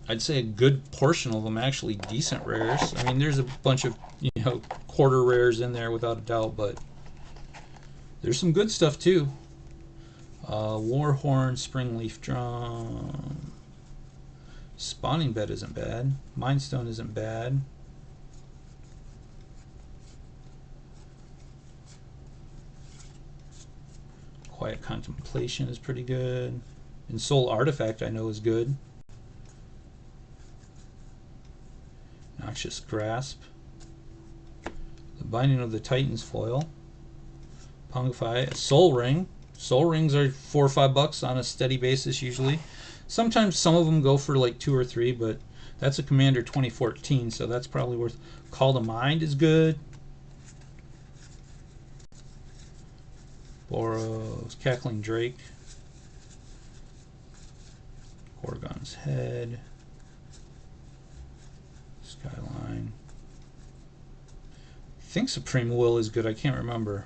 I'd say a good portion of them actually decent rares. I mean, there's a bunch of, you know, quarter rares in there without a doubt, but there's some good stuff too. Warhorn, Springleaf Drum, Spawning Bed isn't bad. Mindstone isn't bad. Quiet Contemplation is pretty good. And Soul Artifact I know is good. Noxious Grasp. The Binding of the Titans foil. Pungify. Soul Ring. Soul Rings are $4 or $5 on a steady basis usually. Sometimes some of them go for like 2 or 3, but that's a Commander 2014, so that's probably worth. Call to Mind is good. Boros, Cackling Drake. Gorgon's Head. Skyline. I think Supreme Will is good, I can't remember.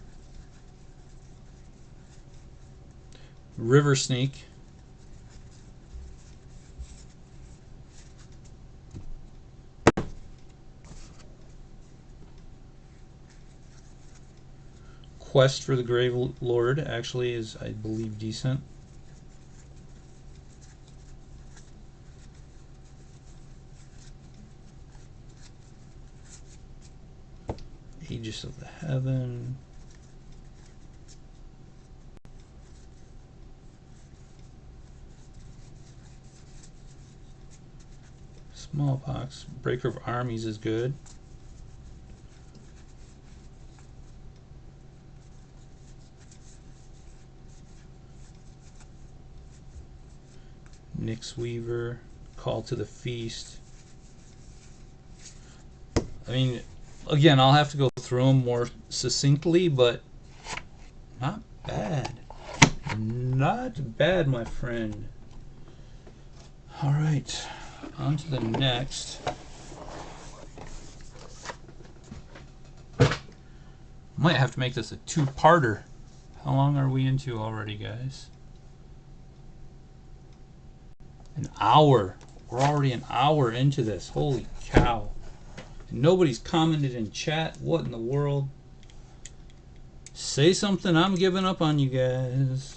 River Sneak. Quest for the Grave Lord actually is, I believe, decent. Aegis of the Heaven. Smallpox. Breaker of Armies is good. Nyx Weaver. Call to the Feast. I mean, again, I'll have to go through them more succinctly, but not bad. Not bad, my friend. All right, on to the next. Might have to make this a 2-parter. How long are we into already, guys? An hour. We're already an hour into this. Holy cow. Nobody's commented in chat. What in the world? Say something. I'm giving up on you guys.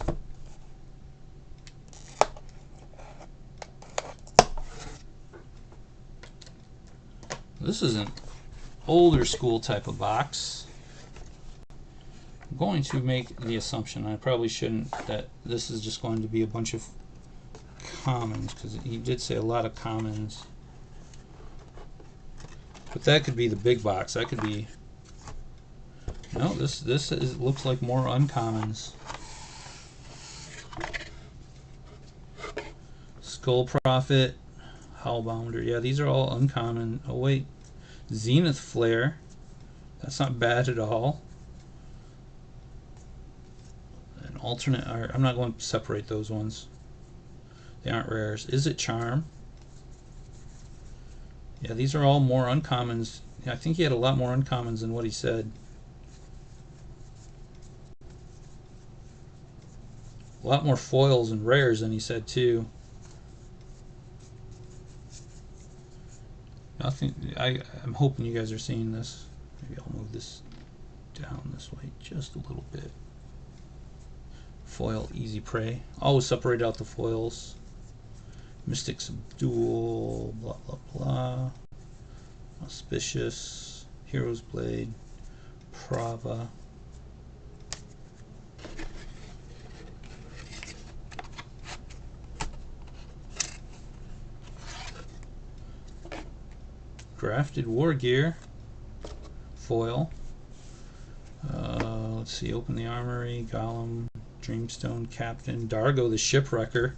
This is an older school type of box. I'm going to make the assumption, I probably shouldn't, that this is just going to be a bunch of commons, because he did say a lot of commons. But that could be the big box. That could be. No, this looks like more uncommons. Skull Prophet, Howlbounder. Yeah, these are all uncommon. Oh wait, Zenith Flare. That's not bad at all. An alternate art. I'm not going to separate those ones. They aren't rares. Is it Charm? Yeah, these are all more uncommons. I think he had a lot more uncommons than what he said. A lot more foils and rares than he said too. Nothing. I'm hoping you guys are seeing this. Maybe I'll move this down this way just a little bit. Foil Easy Prey. Always separate out the foils. Mystic Subdual, blah blah blah. Auspicious, Hero's Blade, Prava. Grafted War Gear, foil. Let's see, Open the Armory, Golem, Dreamstone Captain, Dargo the Shipwrecker,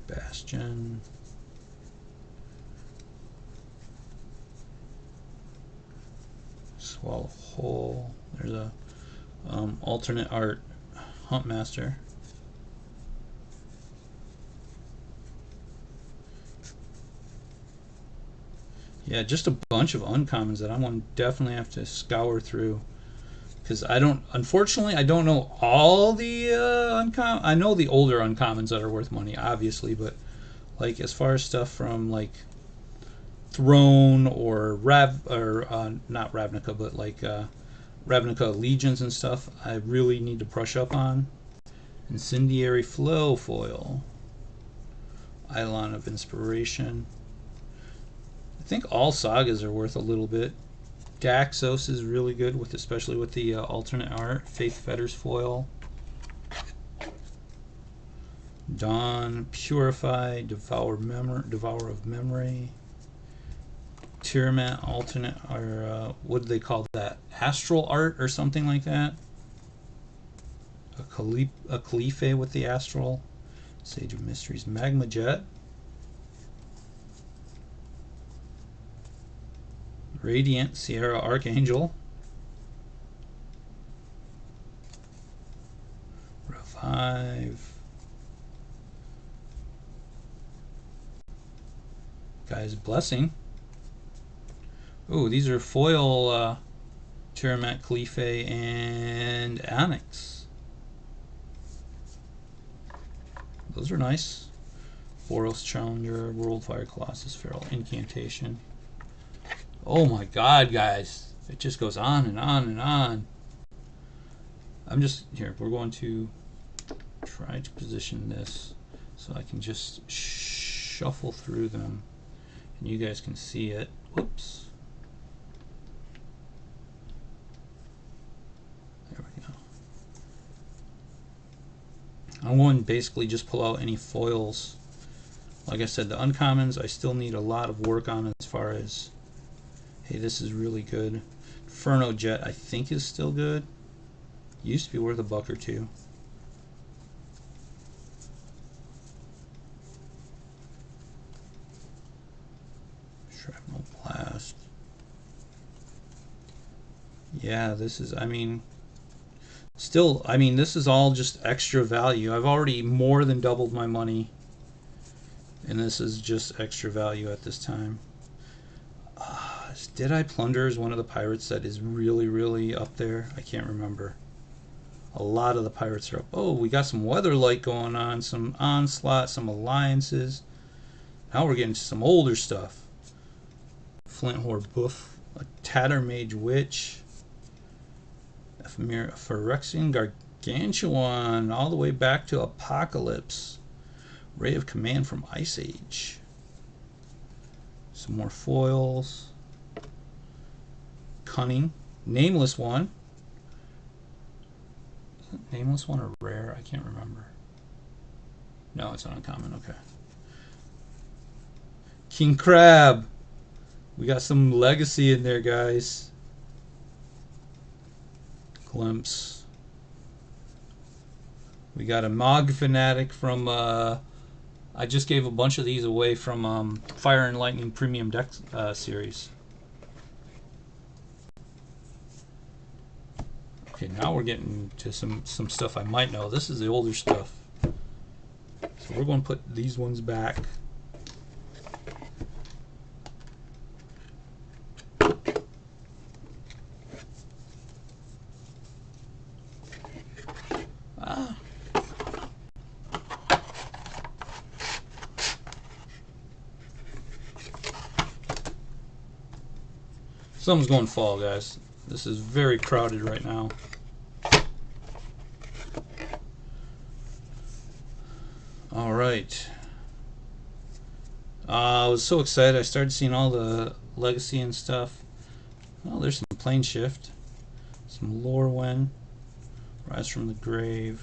Bastion, Swallow Whole. There's a alternate art Huntmaster. Yeah, just a bunch of uncommons that I'm going to definitely have to scour through, because unfortunately, I don't know all the uncommon. I know the older uncommons that are worth money, obviously, but like as far as stuff from like Throne or not Ravnica, but like Ravnica Legions and stuff, I really need to brush up on. Incendiary Flow foil, Eidolon of Inspiration. I think all sagas are worth a little bit. Daxos is really good, with especially with the alternate art. Faith Fetters foil. Dawn, Purify, Devour of Memory. Tiamat alternate, or what do they call that? Astral art or something like that. A Khalife with the Astral. Sage of Mysteries, Magma Jet. Radiant, Sierra Archangel. Revive. Guy's Blessing. Ooh, these are foil Tiamat, Khalife, and Onyx. Those are nice. Boros Challenger, Worldfire Colossus, Feral Incantation. Oh my god, guys. It just goes on and on and on. I'm just, here, we're going to try to position this so I can just shuffle through them and you guys can see it. Whoops. There we go. I'm going to basically just pull out any foils. Like I said, the uncommons I still need a lot of work on as far as, hey, this is really good. Inferno Jet I think is still good. Used to be worth $1 or $2. Shrapnel Blast. Yeah, this is, I mean, still, I mean, this is all just extra value. I've already more than doubled my money, and this is just extra value at this time. Did I Plunder is one of the pirates that is really, really up there? I can't remember. A lot of the pirates are up. Oh, we got some Weatherlight going on, some Onslaught, some Alliances. Now we're getting to some older stuff. Flint Horde Boof, a Tattermage Witch, Phyrexian Gargantuan, all the way back to Apocalypse. Ray of Command from Ice Age. Some more foils. Cunning. Nameless one. Is it Nameless one or rare? I can't remember. No, it's uncommon. Okay. King Crab. We got some legacy in there, guys. Glimpse. We got a Mog Fanatic from I just gave a bunch of these away from Fire and Lightning Premium Deck series. Okay, now we're getting to some stuff I might know. This is the older stuff. So we're going to put these ones back. Something's going to fall, guys. This is very crowded right now. I was so excited. I started seeing all the legacy and stuff. Oh, there's some plane shift, some Lorwyn, Rise from the Grave.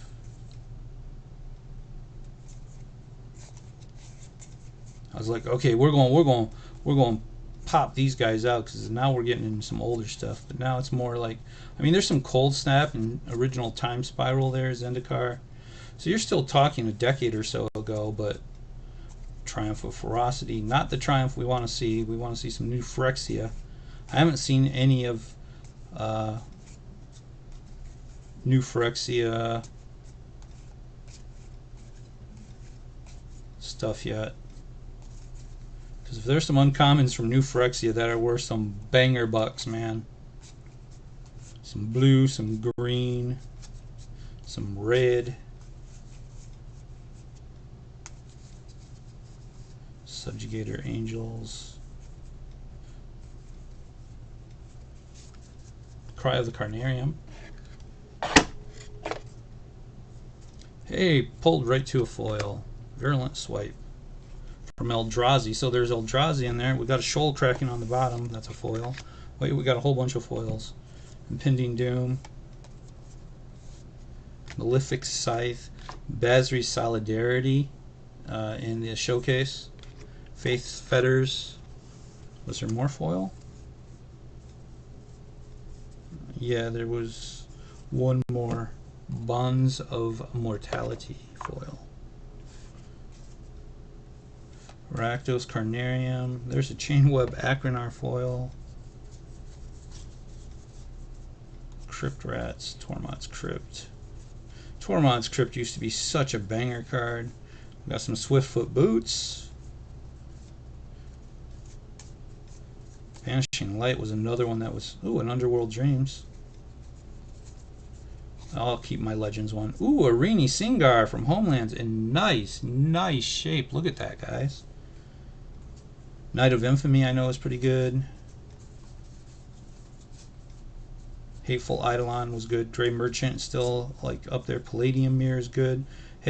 I was like, okay, we're going to pop these guys out because now we're getting into some older stuff. But now it's more like, I mean, there's some Cold Snap and original Time Spiral there, Zendikar. So you're still talking a decade or so ago, but Triumph of Ferocity, not the Triumph we want to see. We want to see some new Phyrexia. I haven't seen any of new Phyrexia stuff yet. Because if there's some uncommons from new Phyrexia that are worth some banger bucks, man. Some blue, some green, some red. Subjugator Angels. Cry of the Carnarium. Hey, pulled right to a foil. Virulent Swipe. From Eldrazi. So there's Eldrazi in there. We got a Shoal Cracking on the bottom. That's a foil. Wait, we got a whole bunch of foils. Impending Doom. Malefic Scythe. Basri Solidarity in the showcase. Faith's Fetters. Was there more foil? Yeah, there was one more. Bonds of Mortality foil. Rakdos Carnarium. There's a Chainweb Acrinar foil. Crypt Rats. Tormod's Crypt. Tormod's Crypt used to be such a banger card. We got some Swiftfoot Boots. Vanishing Light was another one that was... Ooh, an Underworld Dreams. I'll keep my Legends one. Ooh, a Rini Singar from Homelands in nice shape. Look at that, guys. Knight of Infamy I know is pretty good. Hateful Eidolon was good. Dre Merchant still like up there. Palladium Mirror is good.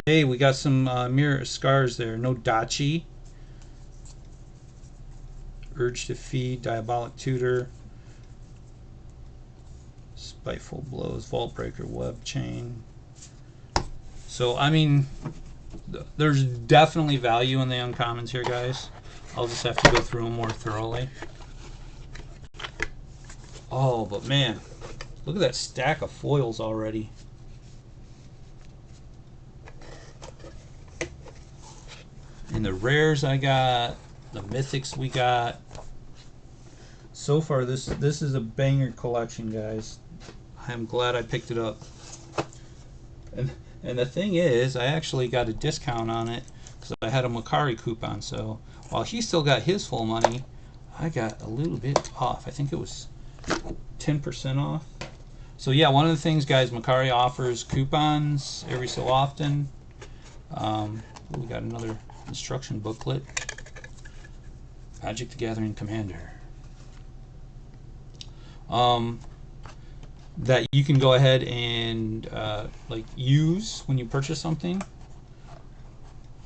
Hey, we got some mirror scars there. No Dachi. Urge to Feed. Diabolic Tutor. Spiteful Blows. Vault Breaker. Web Chain. So, I mean, there's definitely value in the uncommons here, guys. I'll just have to go through them more thoroughly. Oh, but man, look at that stack of foils already. And the rares I got, the mythics we got. So far, this is a banger collection, guys. I'm glad I picked it up. And the thing is, I actually got a discount on it because I had a Mercari coupon. So while he still got his full money, I got a little bit off. I think it was 10% off. So yeah, one of the things, guys, Mercari offers coupons every so often. We got another instruction booklet. Magic the Gathering Commander. That you can go ahead and like use when you purchase something.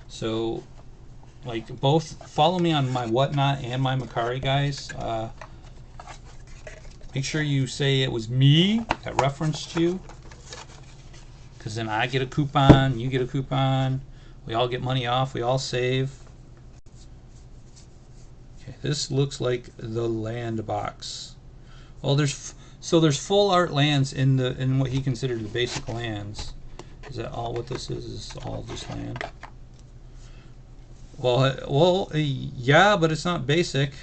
So like both follow me on my Whatnot and my Mercari, guys. Make sure you say it was me that referenced you, because then I get a coupon, you get a coupon, we all get money off, we all save. Okay, this looks like the land box. Well, there's full art lands in what he considered the basic lands. Is that all what this is? Is all just land? Well, yeah, but it's not basic.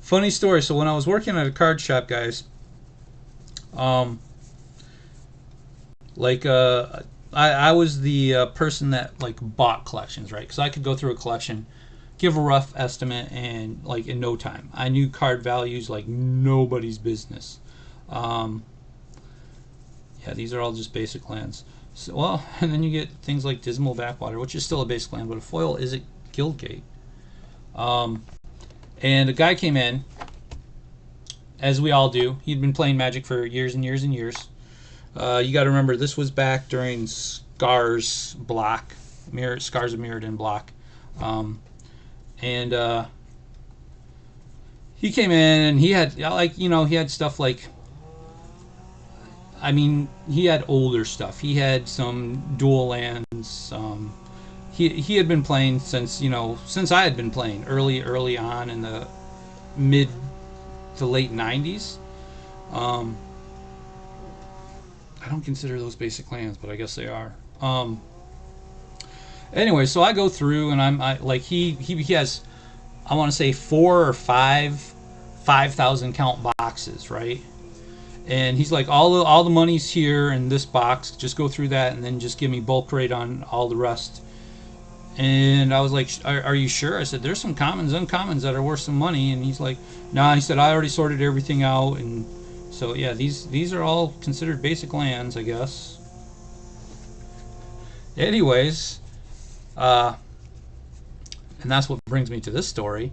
Funny story. So when I was working at a card shop, guys, I was the person that like bought collections, right? Because I could go through a collection, give a rough estimate, and like in no time, I knew card values like nobody's business. Yeah, these are all just basic lands. So, well, and then you get things like Dismal Backwater, which is still a basic land, but a foil is a Guildgate. And a guy came in, as we all do. He'd been playing Magic for years and years and years. You got to remember, this was back during Scars block, Scars of Mirrodin block. And he came in and he had he had stuff like, I mean, he had older stuff. He had some dual lands. He had been playing since I had been playing early on in the mid to late 90s. I don't consider those basic lands, but I guess they are. Anyway, so I go through and he has, I want to say 4 or 5,000 count boxes, right? And he's like, all the money's here in this box. Just go through that and then just give me bulk rate on all the rest. And I was like, are you sure? I said, there's some commons, uncommons that are worth some money. And he's like, nah. He said, I already sorted everything out. And so yeah, these are all considered basic lands, I guess. Anyways, and that's what brings me to this story.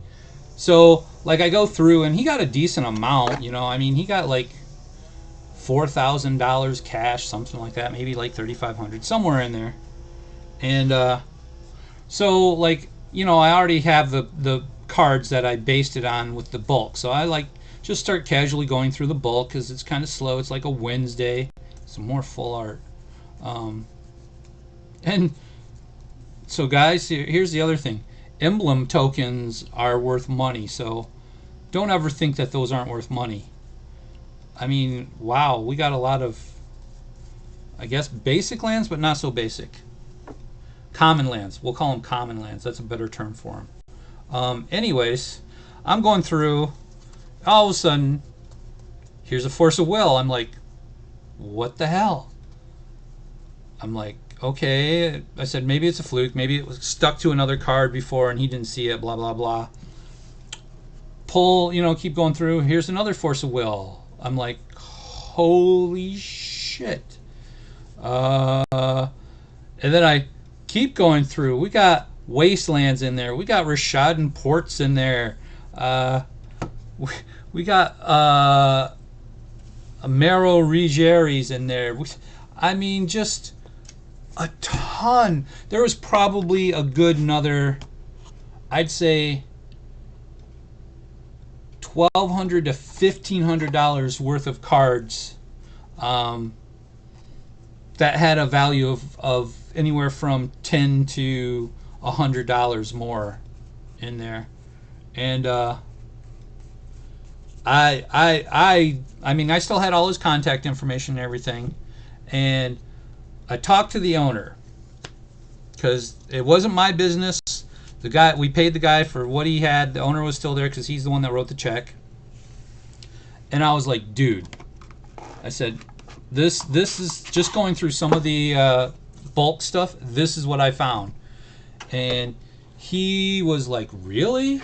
So like I go through and he got a decent amount, I mean, he got like $4,000 cash, something like that, maybe like $3,500, somewhere in there. And so like, I already have the cards that I based it on with the bulk. So I like just start casually going through the bulk because it's kind of slow. It's like a Wednesday. Some more full art. And so guys, here's the other thing. Emblem tokens are worth money, so don't ever think that those aren't worth money. I mean, wow, we got a lot of, I guess, basic lands, but not so basic. Common lands. We'll call them common lands. That's a better term for them. Anyways, I'm going through. All of a sudden, here's a Force of Will. I'm like, what the hell? I'm like, okay. I said, maybe it's a fluke. Maybe it was stuck to another card before and he didn't see it, blah, blah, blah. Pull, keep going through. Here's another Force of Will. I'm like, holy shit. And then I keep going through. We got Wastelands in there. We got Rashadan Ports in there. We got Amaro Rigeris in there. I mean, just a ton. There was probably a good another, I'd say, $1,200 to $1,500 worth of cards that had a value of anywhere from $10 to $100 more in there. And I mean, I still had all his contact information and everything, and I talked to the owner because it wasn't my business. The guy, we paid the guy for what he had. The owner was still there because he's the one that wrote the check. And I was like, dude, I said, this is just going through some of the bulk stuff. This is what I found. And he was like, really?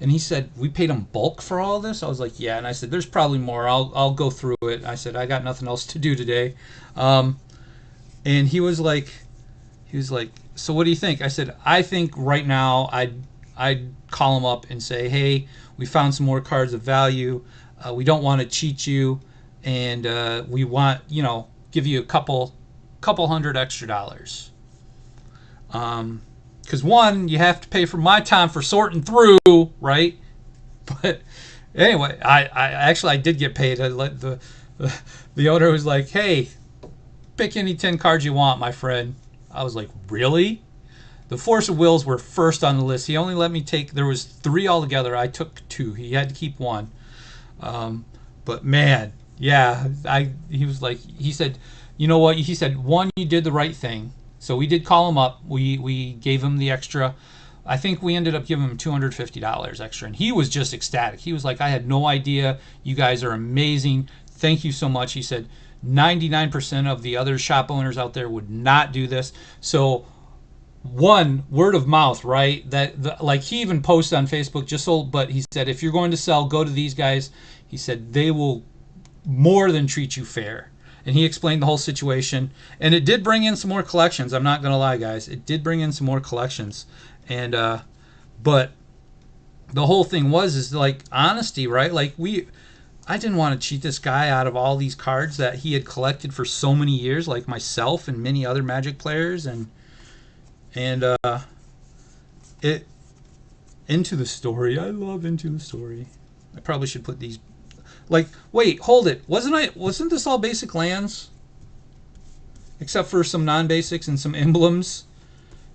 And he said, we paid him bulk for all this? I was like, yeah. And I said, there's probably more. I'll go through it. I said, I got nothing else to do today. And he was like, so what do you think? I said, I think right now I'd call him up and say, hey, we found some more cards of value. We don't want to cheat you, and we want, give you a couple $100 extra. Because one, you have to pay for my time for sorting through, right? But anyway, I did get paid. I let the owner was like, hey, pick any 10 cards you want, my friend. I was like, really? The Force of Wills were first on the list. He only let me take, there was 3 altogether. I took 2. He had to keep 1. But man, yeah, he was like, he said, you know what? He said, 1, you did the right thing. So we did call him up. We gave him the extra. I think we ended up giving him $250 extra. And he was just ecstatic. He was like, I had no idea. You guys are amazing. Thank you so much. He said, 99% of the other shop owners out there would not do this. So, one, word of mouth, right? Like he even posted on Facebook, just so, but he said, if you're going to sell, go to these guys. He said, they will more than treat you fair. And he explained the whole situation. And it did bring in some more collections. I'm not going to lie, guys. It did bring in some more collections. And, but the whole thing is like honesty, right? Like I didn't want to cheat this guy out of all these cards that he had collected for so many years, like myself and many other Magic players. And it Into the Story. I love Into the Story. I probably should put these. Like, wait, hold it. Wasn't this all basic lands? Except for some non-basics and some emblems.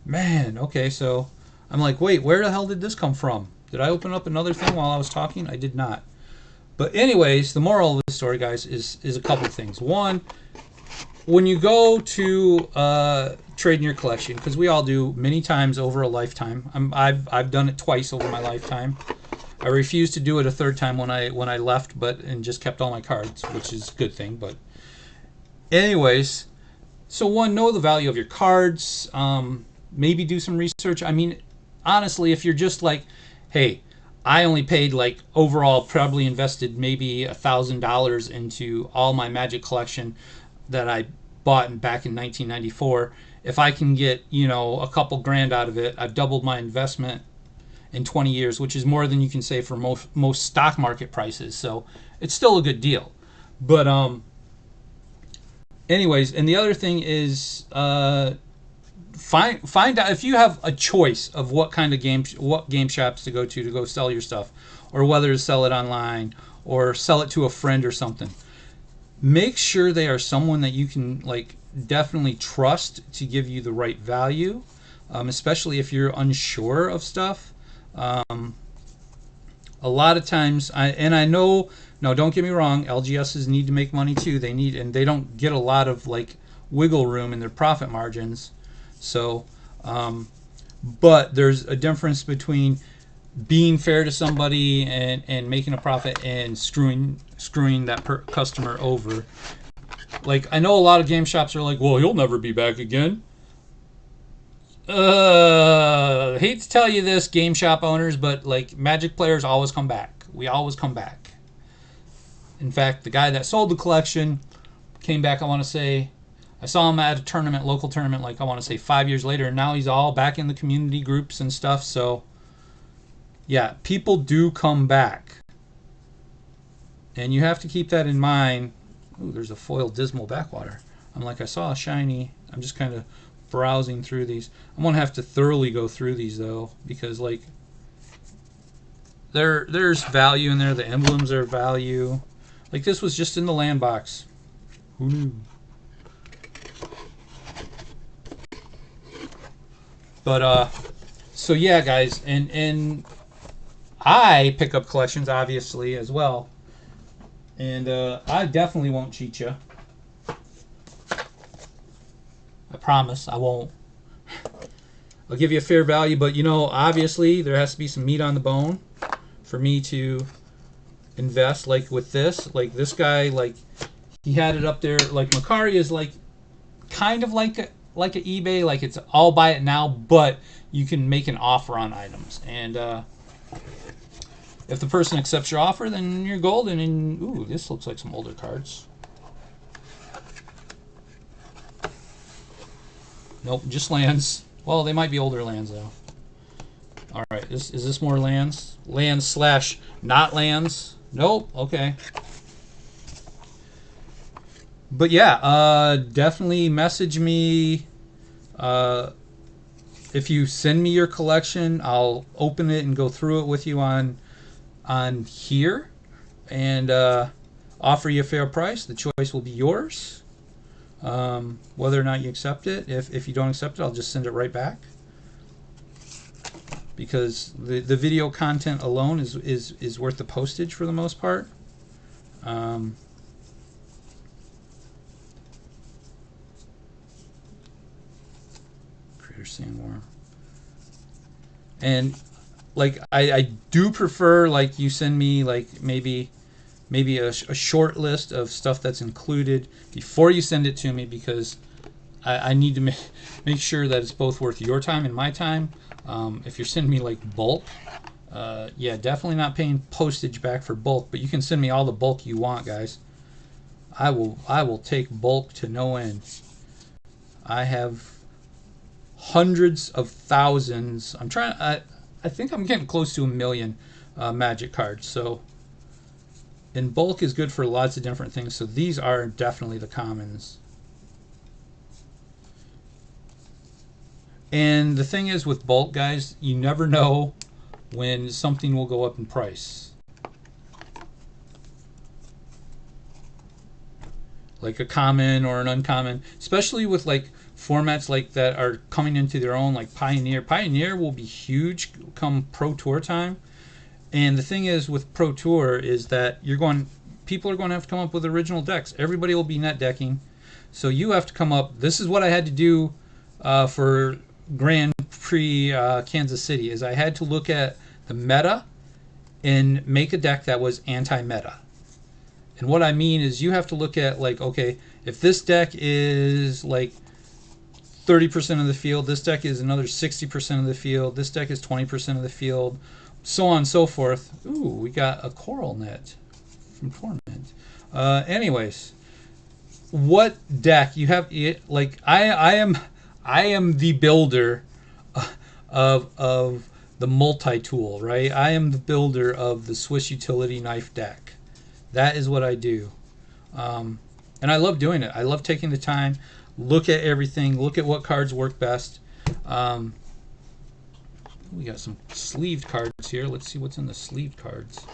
Man, okay, so I'm like, wait, where the hell did this come from? Did I open up another thing while I was talking? I did not. But anyways, the moral of the story, guys, is a couple things. One, when you go to trade in your collection, because we all do many times over a lifetime. I've done it twice over my lifetime. I refused to do it a third time when I left, and just kept all my cards, which is a good thing. But anyways, so one, know the value of your cards. Maybe do some research. I mean, honestly, if you're just like, hey, I only paid like overall probably invested maybe $1,000 into all my Magic collection that I bought back in 1994. If I can get, a couple grand out of it, I've doubled my investment in 20 years, which is more than you can say for most stock market prices. So it's still a good deal. But anyways, and the other thing is find out if you have a choice of what game shops to go sell your stuff, or whether to sell it online or sell it to a friend or something. Make sure they are someone that you can like definitely trust to give you the right value, especially if you're unsure of stuff. A lot of times, I know. No, don't get me wrong. LGSs need to make money too. And they don't get a lot of like wiggle room in their profit margins. So, but there's a difference between being fair to somebody and making a profit and screwing that customer over. Like, I know a lot of game shops are like, well, you'll never be back again. Hate to tell you this, game shop owners, but like Magic players always come back. We always come back. In fact, the guy that sold the collection came back, I want to say, I saw him at a local tournament, like I want to say 5 years later, and now he's all back in the community groups and stuff. So, yeah, people do come back. And you have to keep that in mind. Ooh, there's a foil Dismal Backwater. I'm like, I saw a shiny. I'm just kind of browsing through these. I'm going to have to thoroughly go through these, though, because, like, there's value in there. The emblems are value. Like, this was just in the land box. Who knew? But so yeah, guys, and I pick up collections obviously as well, and I definitely won't cheat you. I promise I won't. I'll give you a fair value, but obviously there has to be some meat on the bone for me to invest. Like with this, like this guy, like he had it up there. Like Mercari is like kind of like an eBay, like it's all buy it now, but you can make an offer on items, and if the person accepts your offer, then you're golden. And ooh, this looks like some older cards. Nope, just lands. Well, they might be older lands though. All right, is this more lands? Lands / not lands? Nope. Okay. But yeah, definitely message me. If you send me your collection, I'll open it and go through it with you on here, and offer you a fair price. The choice will be yours, whether or not you accept it. If you don't accept it, I'll just send it right back, because the video content alone is worth the postage for the most part. Sandworm. And like I do prefer like you send me like maybe a short list of stuff that's included before you send it to me, because I need to make sure that it's both worth your time and my time. If you're sending me like bulk, yeah, definitely not paying postage back for bulk, but you can send me all the bulk you want, guys. I will take bulk to no end. I have hundreds of thousands. I think I'm getting close to 1 million Magic cards. So, and bulk is good for lots of different things. So these are definitely the commons. And the thing is with bulk, guys, you never know when something will go up in price. Like a common or an uncommon, especially with like formats like that are coming into their own, like Pioneer. Pioneer will be huge come Pro Tour time. And the thing is with Pro Tour is that people are going to have to come up with original decks. Everybody will be net decking. So you have to come up. This is what I had to do for Grand Prix Kansas City, is I had to look at the meta and make a deck that was anti-meta. And what I mean is you have to look at, like, okay, if this deck is like 30% of the field, this deck is another 60% of the field, this deck is 20% of the field, so on and so forth. Ooh, we got a coral net from Torment. Anyways, what deck you have? Like I am the builder of the multi-tool, right? I am the builder of the Swiss utility knife deck. That is what I do, and I love doing it. I love taking the time, look at everything, look at what cards work best. We got some sleeved cards here. Let's see what's in the sleeved cards.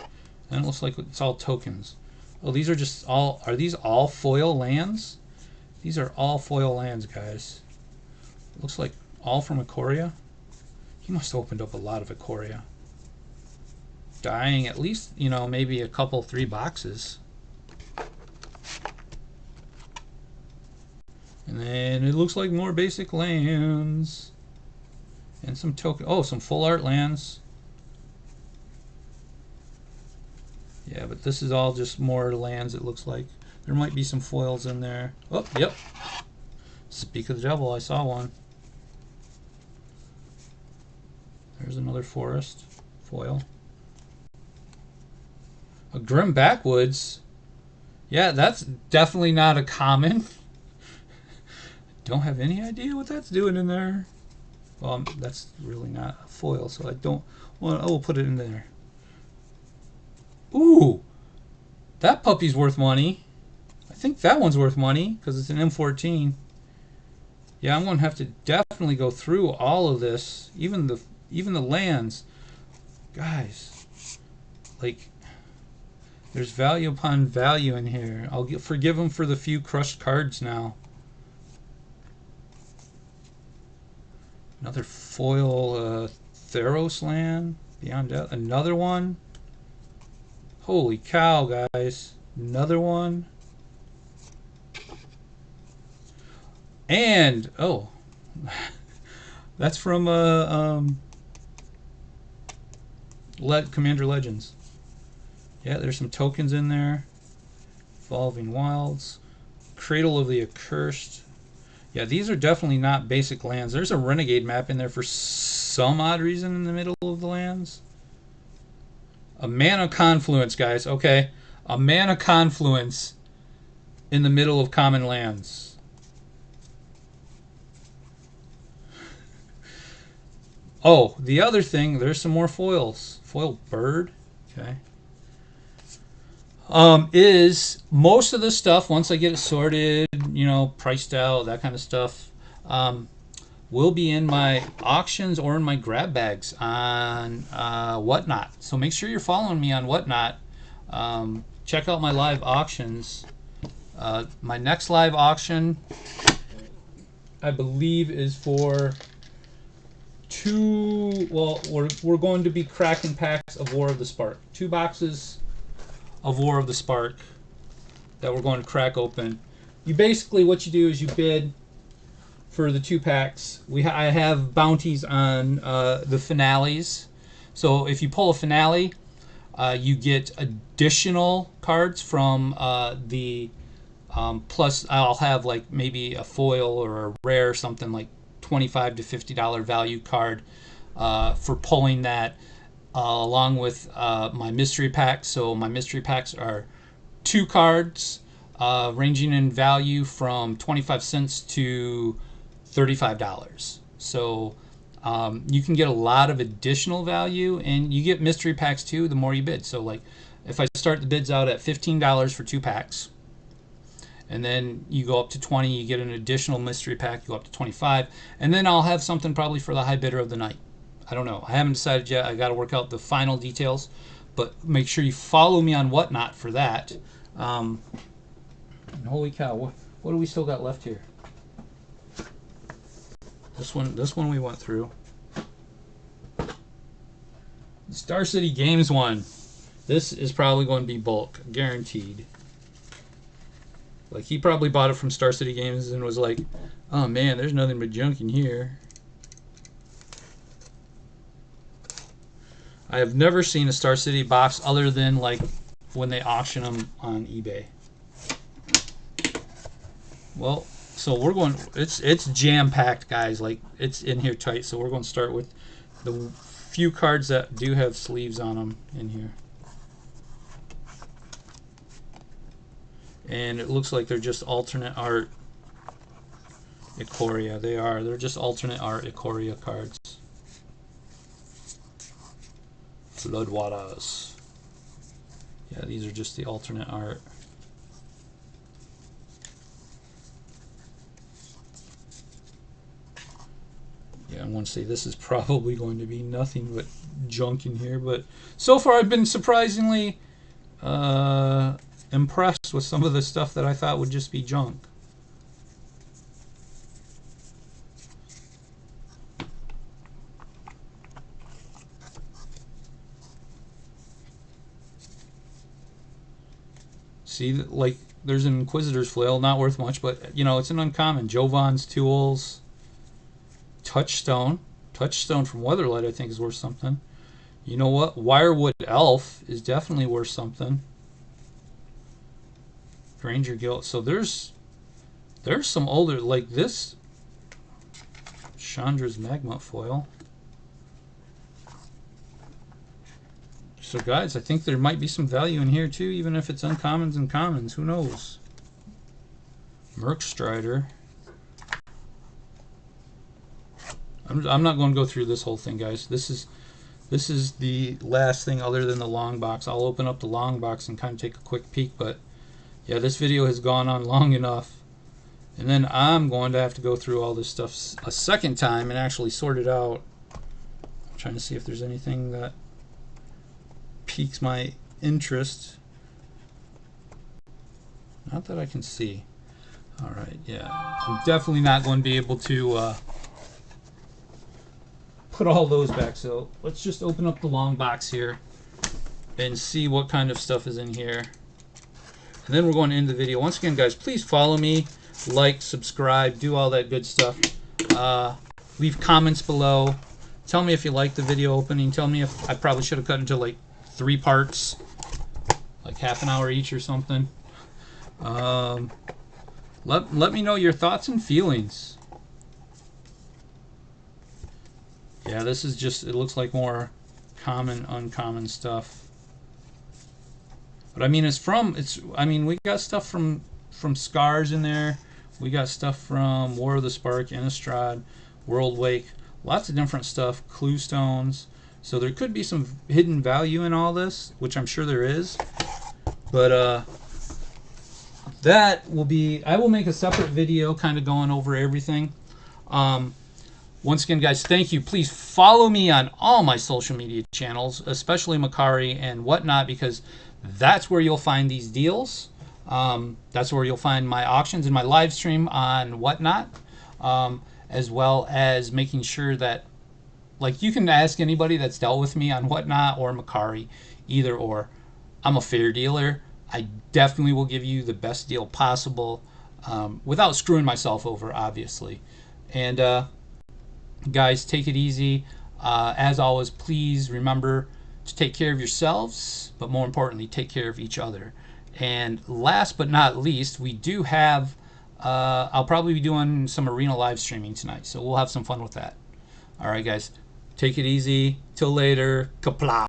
And it looks like it's all tokens. Oh, these are just all. Are these all foil lands? These are all foil lands, guys. Looks like all from Ikoria. He must have opened up a lot of Ikoria. Dying at least, you know, maybe a couple, 3 boxes. And then it looks like more basic lands. And some token. Oh, some full art lands. Yeah, but this is all just more lands, it looks like. There might be some foils in there. Oh, yep. Speak of the devil, I saw one. There's another forest foil. A Grim Backwoods. Yeah, that's definitely not a common. Don't have any idea what that's doing in there. Well, that's really not a foil, so I don't want. I will put it in there. Ooh, that puppy's worth money. I think that one's worth money because it's an M14. Yeah, I'm gonna have to definitely go through all of this, even the lands, guys. Like, there's value upon value in here. I'll forgive them for the few crushed cards now. Another foil Theros land. Beyond Death. Another one. Holy cow, guys. Another one. And, oh. That's from Commander Legends. Yeah, there's some tokens in there. Evolving Wilds. Cradle of the Accursed. Yeah, these are definitely not basic lands. There's a Renegade map in there for some odd reason in the middle of the lands. A Mana Confluence, guys. Okay. A Mana Confluence in the middle of common lands. Oh, the other thing, there's some more foils. Foil Bird. Okay. Is most of the stuff, once I get it sorted, you know, priced out, that kind of stuff, will be in my auctions or in my grab bags on Whatnot. So make sure you're following me on Whatnot. Check out my live auctions. My next live auction, I believe, is for we're going to be cracking packs of War of the Spark. 2 boxes of War of the Spark that we're going to crack open. You basically, what you do is you bid for the 2 packs. I have bounties on the finales. So if you pull a finale, you get additional cards from the plus I'll have like maybe a foil or a rare, something like $25 to $50 value card for pulling that, along with my mystery packs. So my mystery packs are 2 cards ranging in value from 25 cents to $35. So you can get a lot of additional value, and you get mystery packs too the more you bid. So like if I start the bids out at $15 for 2 packs, and then you go up to 20, you get an additional mystery pack, you go up to 25, and then I'll have something probably for the high bidder of the night. I don't know. I haven't decided yet. I got to work out the final details, but make sure you follow me on Whatnot for that. And holy cow, what do we still got left here? This one we went through. The Star City Games one. This is probably going to be bulk, guaranteed. Like, he probably bought it from Star City Games and was like, oh man, there's nothing but junk in here. I have never seen a Star City box other than like when they auction them on eBay. Well, so we're going, it's jam-packed, guys. Like, it's in here tight, so we're going to start with the few cards that do have sleeves on them in here. And it looks like they're just alternate art Ikoria. They're just alternate art Ikoria cards. Floodwaters. Yeah, these are just the alternate art. Yeah, I want to say this is probably going to be nothing but junk in here, but so far I've been surprisingly impressed with some of the stuff that I thought would just be junk. See, like, there's an Inquisitor's Flail, not worth much, but, you know, it's an uncommon. Jovan's Tools, Touchstone from Weatherlight, I think, is worth something. You know what? Wirewood Elf is definitely worth something. Granger Guild. So there's some older, like this Chandra's Magma Foil. So guys, I think there might be some value in here too, even if it's uncommons and commons. Who knows? Merc Strider. I'm not going to go through this whole thing, guys. This is the last thing other than the long box. I'll open up the long box and kind of take a quick peek, but yeah, this video has gone on long enough. And then I'm going to have to go through all this stuff a second time and actually sort it out. I'm trying to see if there's anything that piques my interest. Not that I can see. All right, yeah. I'm definitely not going to be able to put all those back. So let's just open up the long box here and see what kind of stuff is in here. And then we're going to end the video. Once again, guys, please follow me, like, subscribe, do all that good stuff. Leave comments below. Tell me if you like the video opening. Tell me if I probably should have cut into like 3 parts, like half an hour each or something. Let me know your thoughts and feelings. Yeah, this is just, it looks like more common, uncommon stuff. But I mean, I mean, we got stuff from Scars in there. We got stuff from War of the Spark, Innistrad, World Wake, lots of different stuff, Clue Stones. So there could be some hidden value in all this, which I'm sure there is. But that will be, I will make a separate video kind of going over everything. Once again, guys, thank you. Please follow me on all my social media channels, especially Mercari and Whatnot, because that's where you'll find these deals. That's where you'll find my auctions and my live stream on Whatnot, as well as making sure that, like, you can ask anybody that's dealt with me on Whatnot or Mercari, either or. I'm a fair dealer. I definitely will give you the best deal possible, without screwing myself over, obviously. And guys, take it easy. As always, please remember to take care of yourselves, but more importantly, take care of each other. And last but not least, we do have, I'll probably be doing some arena live streaming tonight, so we'll have some fun with that. All right, guys, take it easy. Till later. Kapla.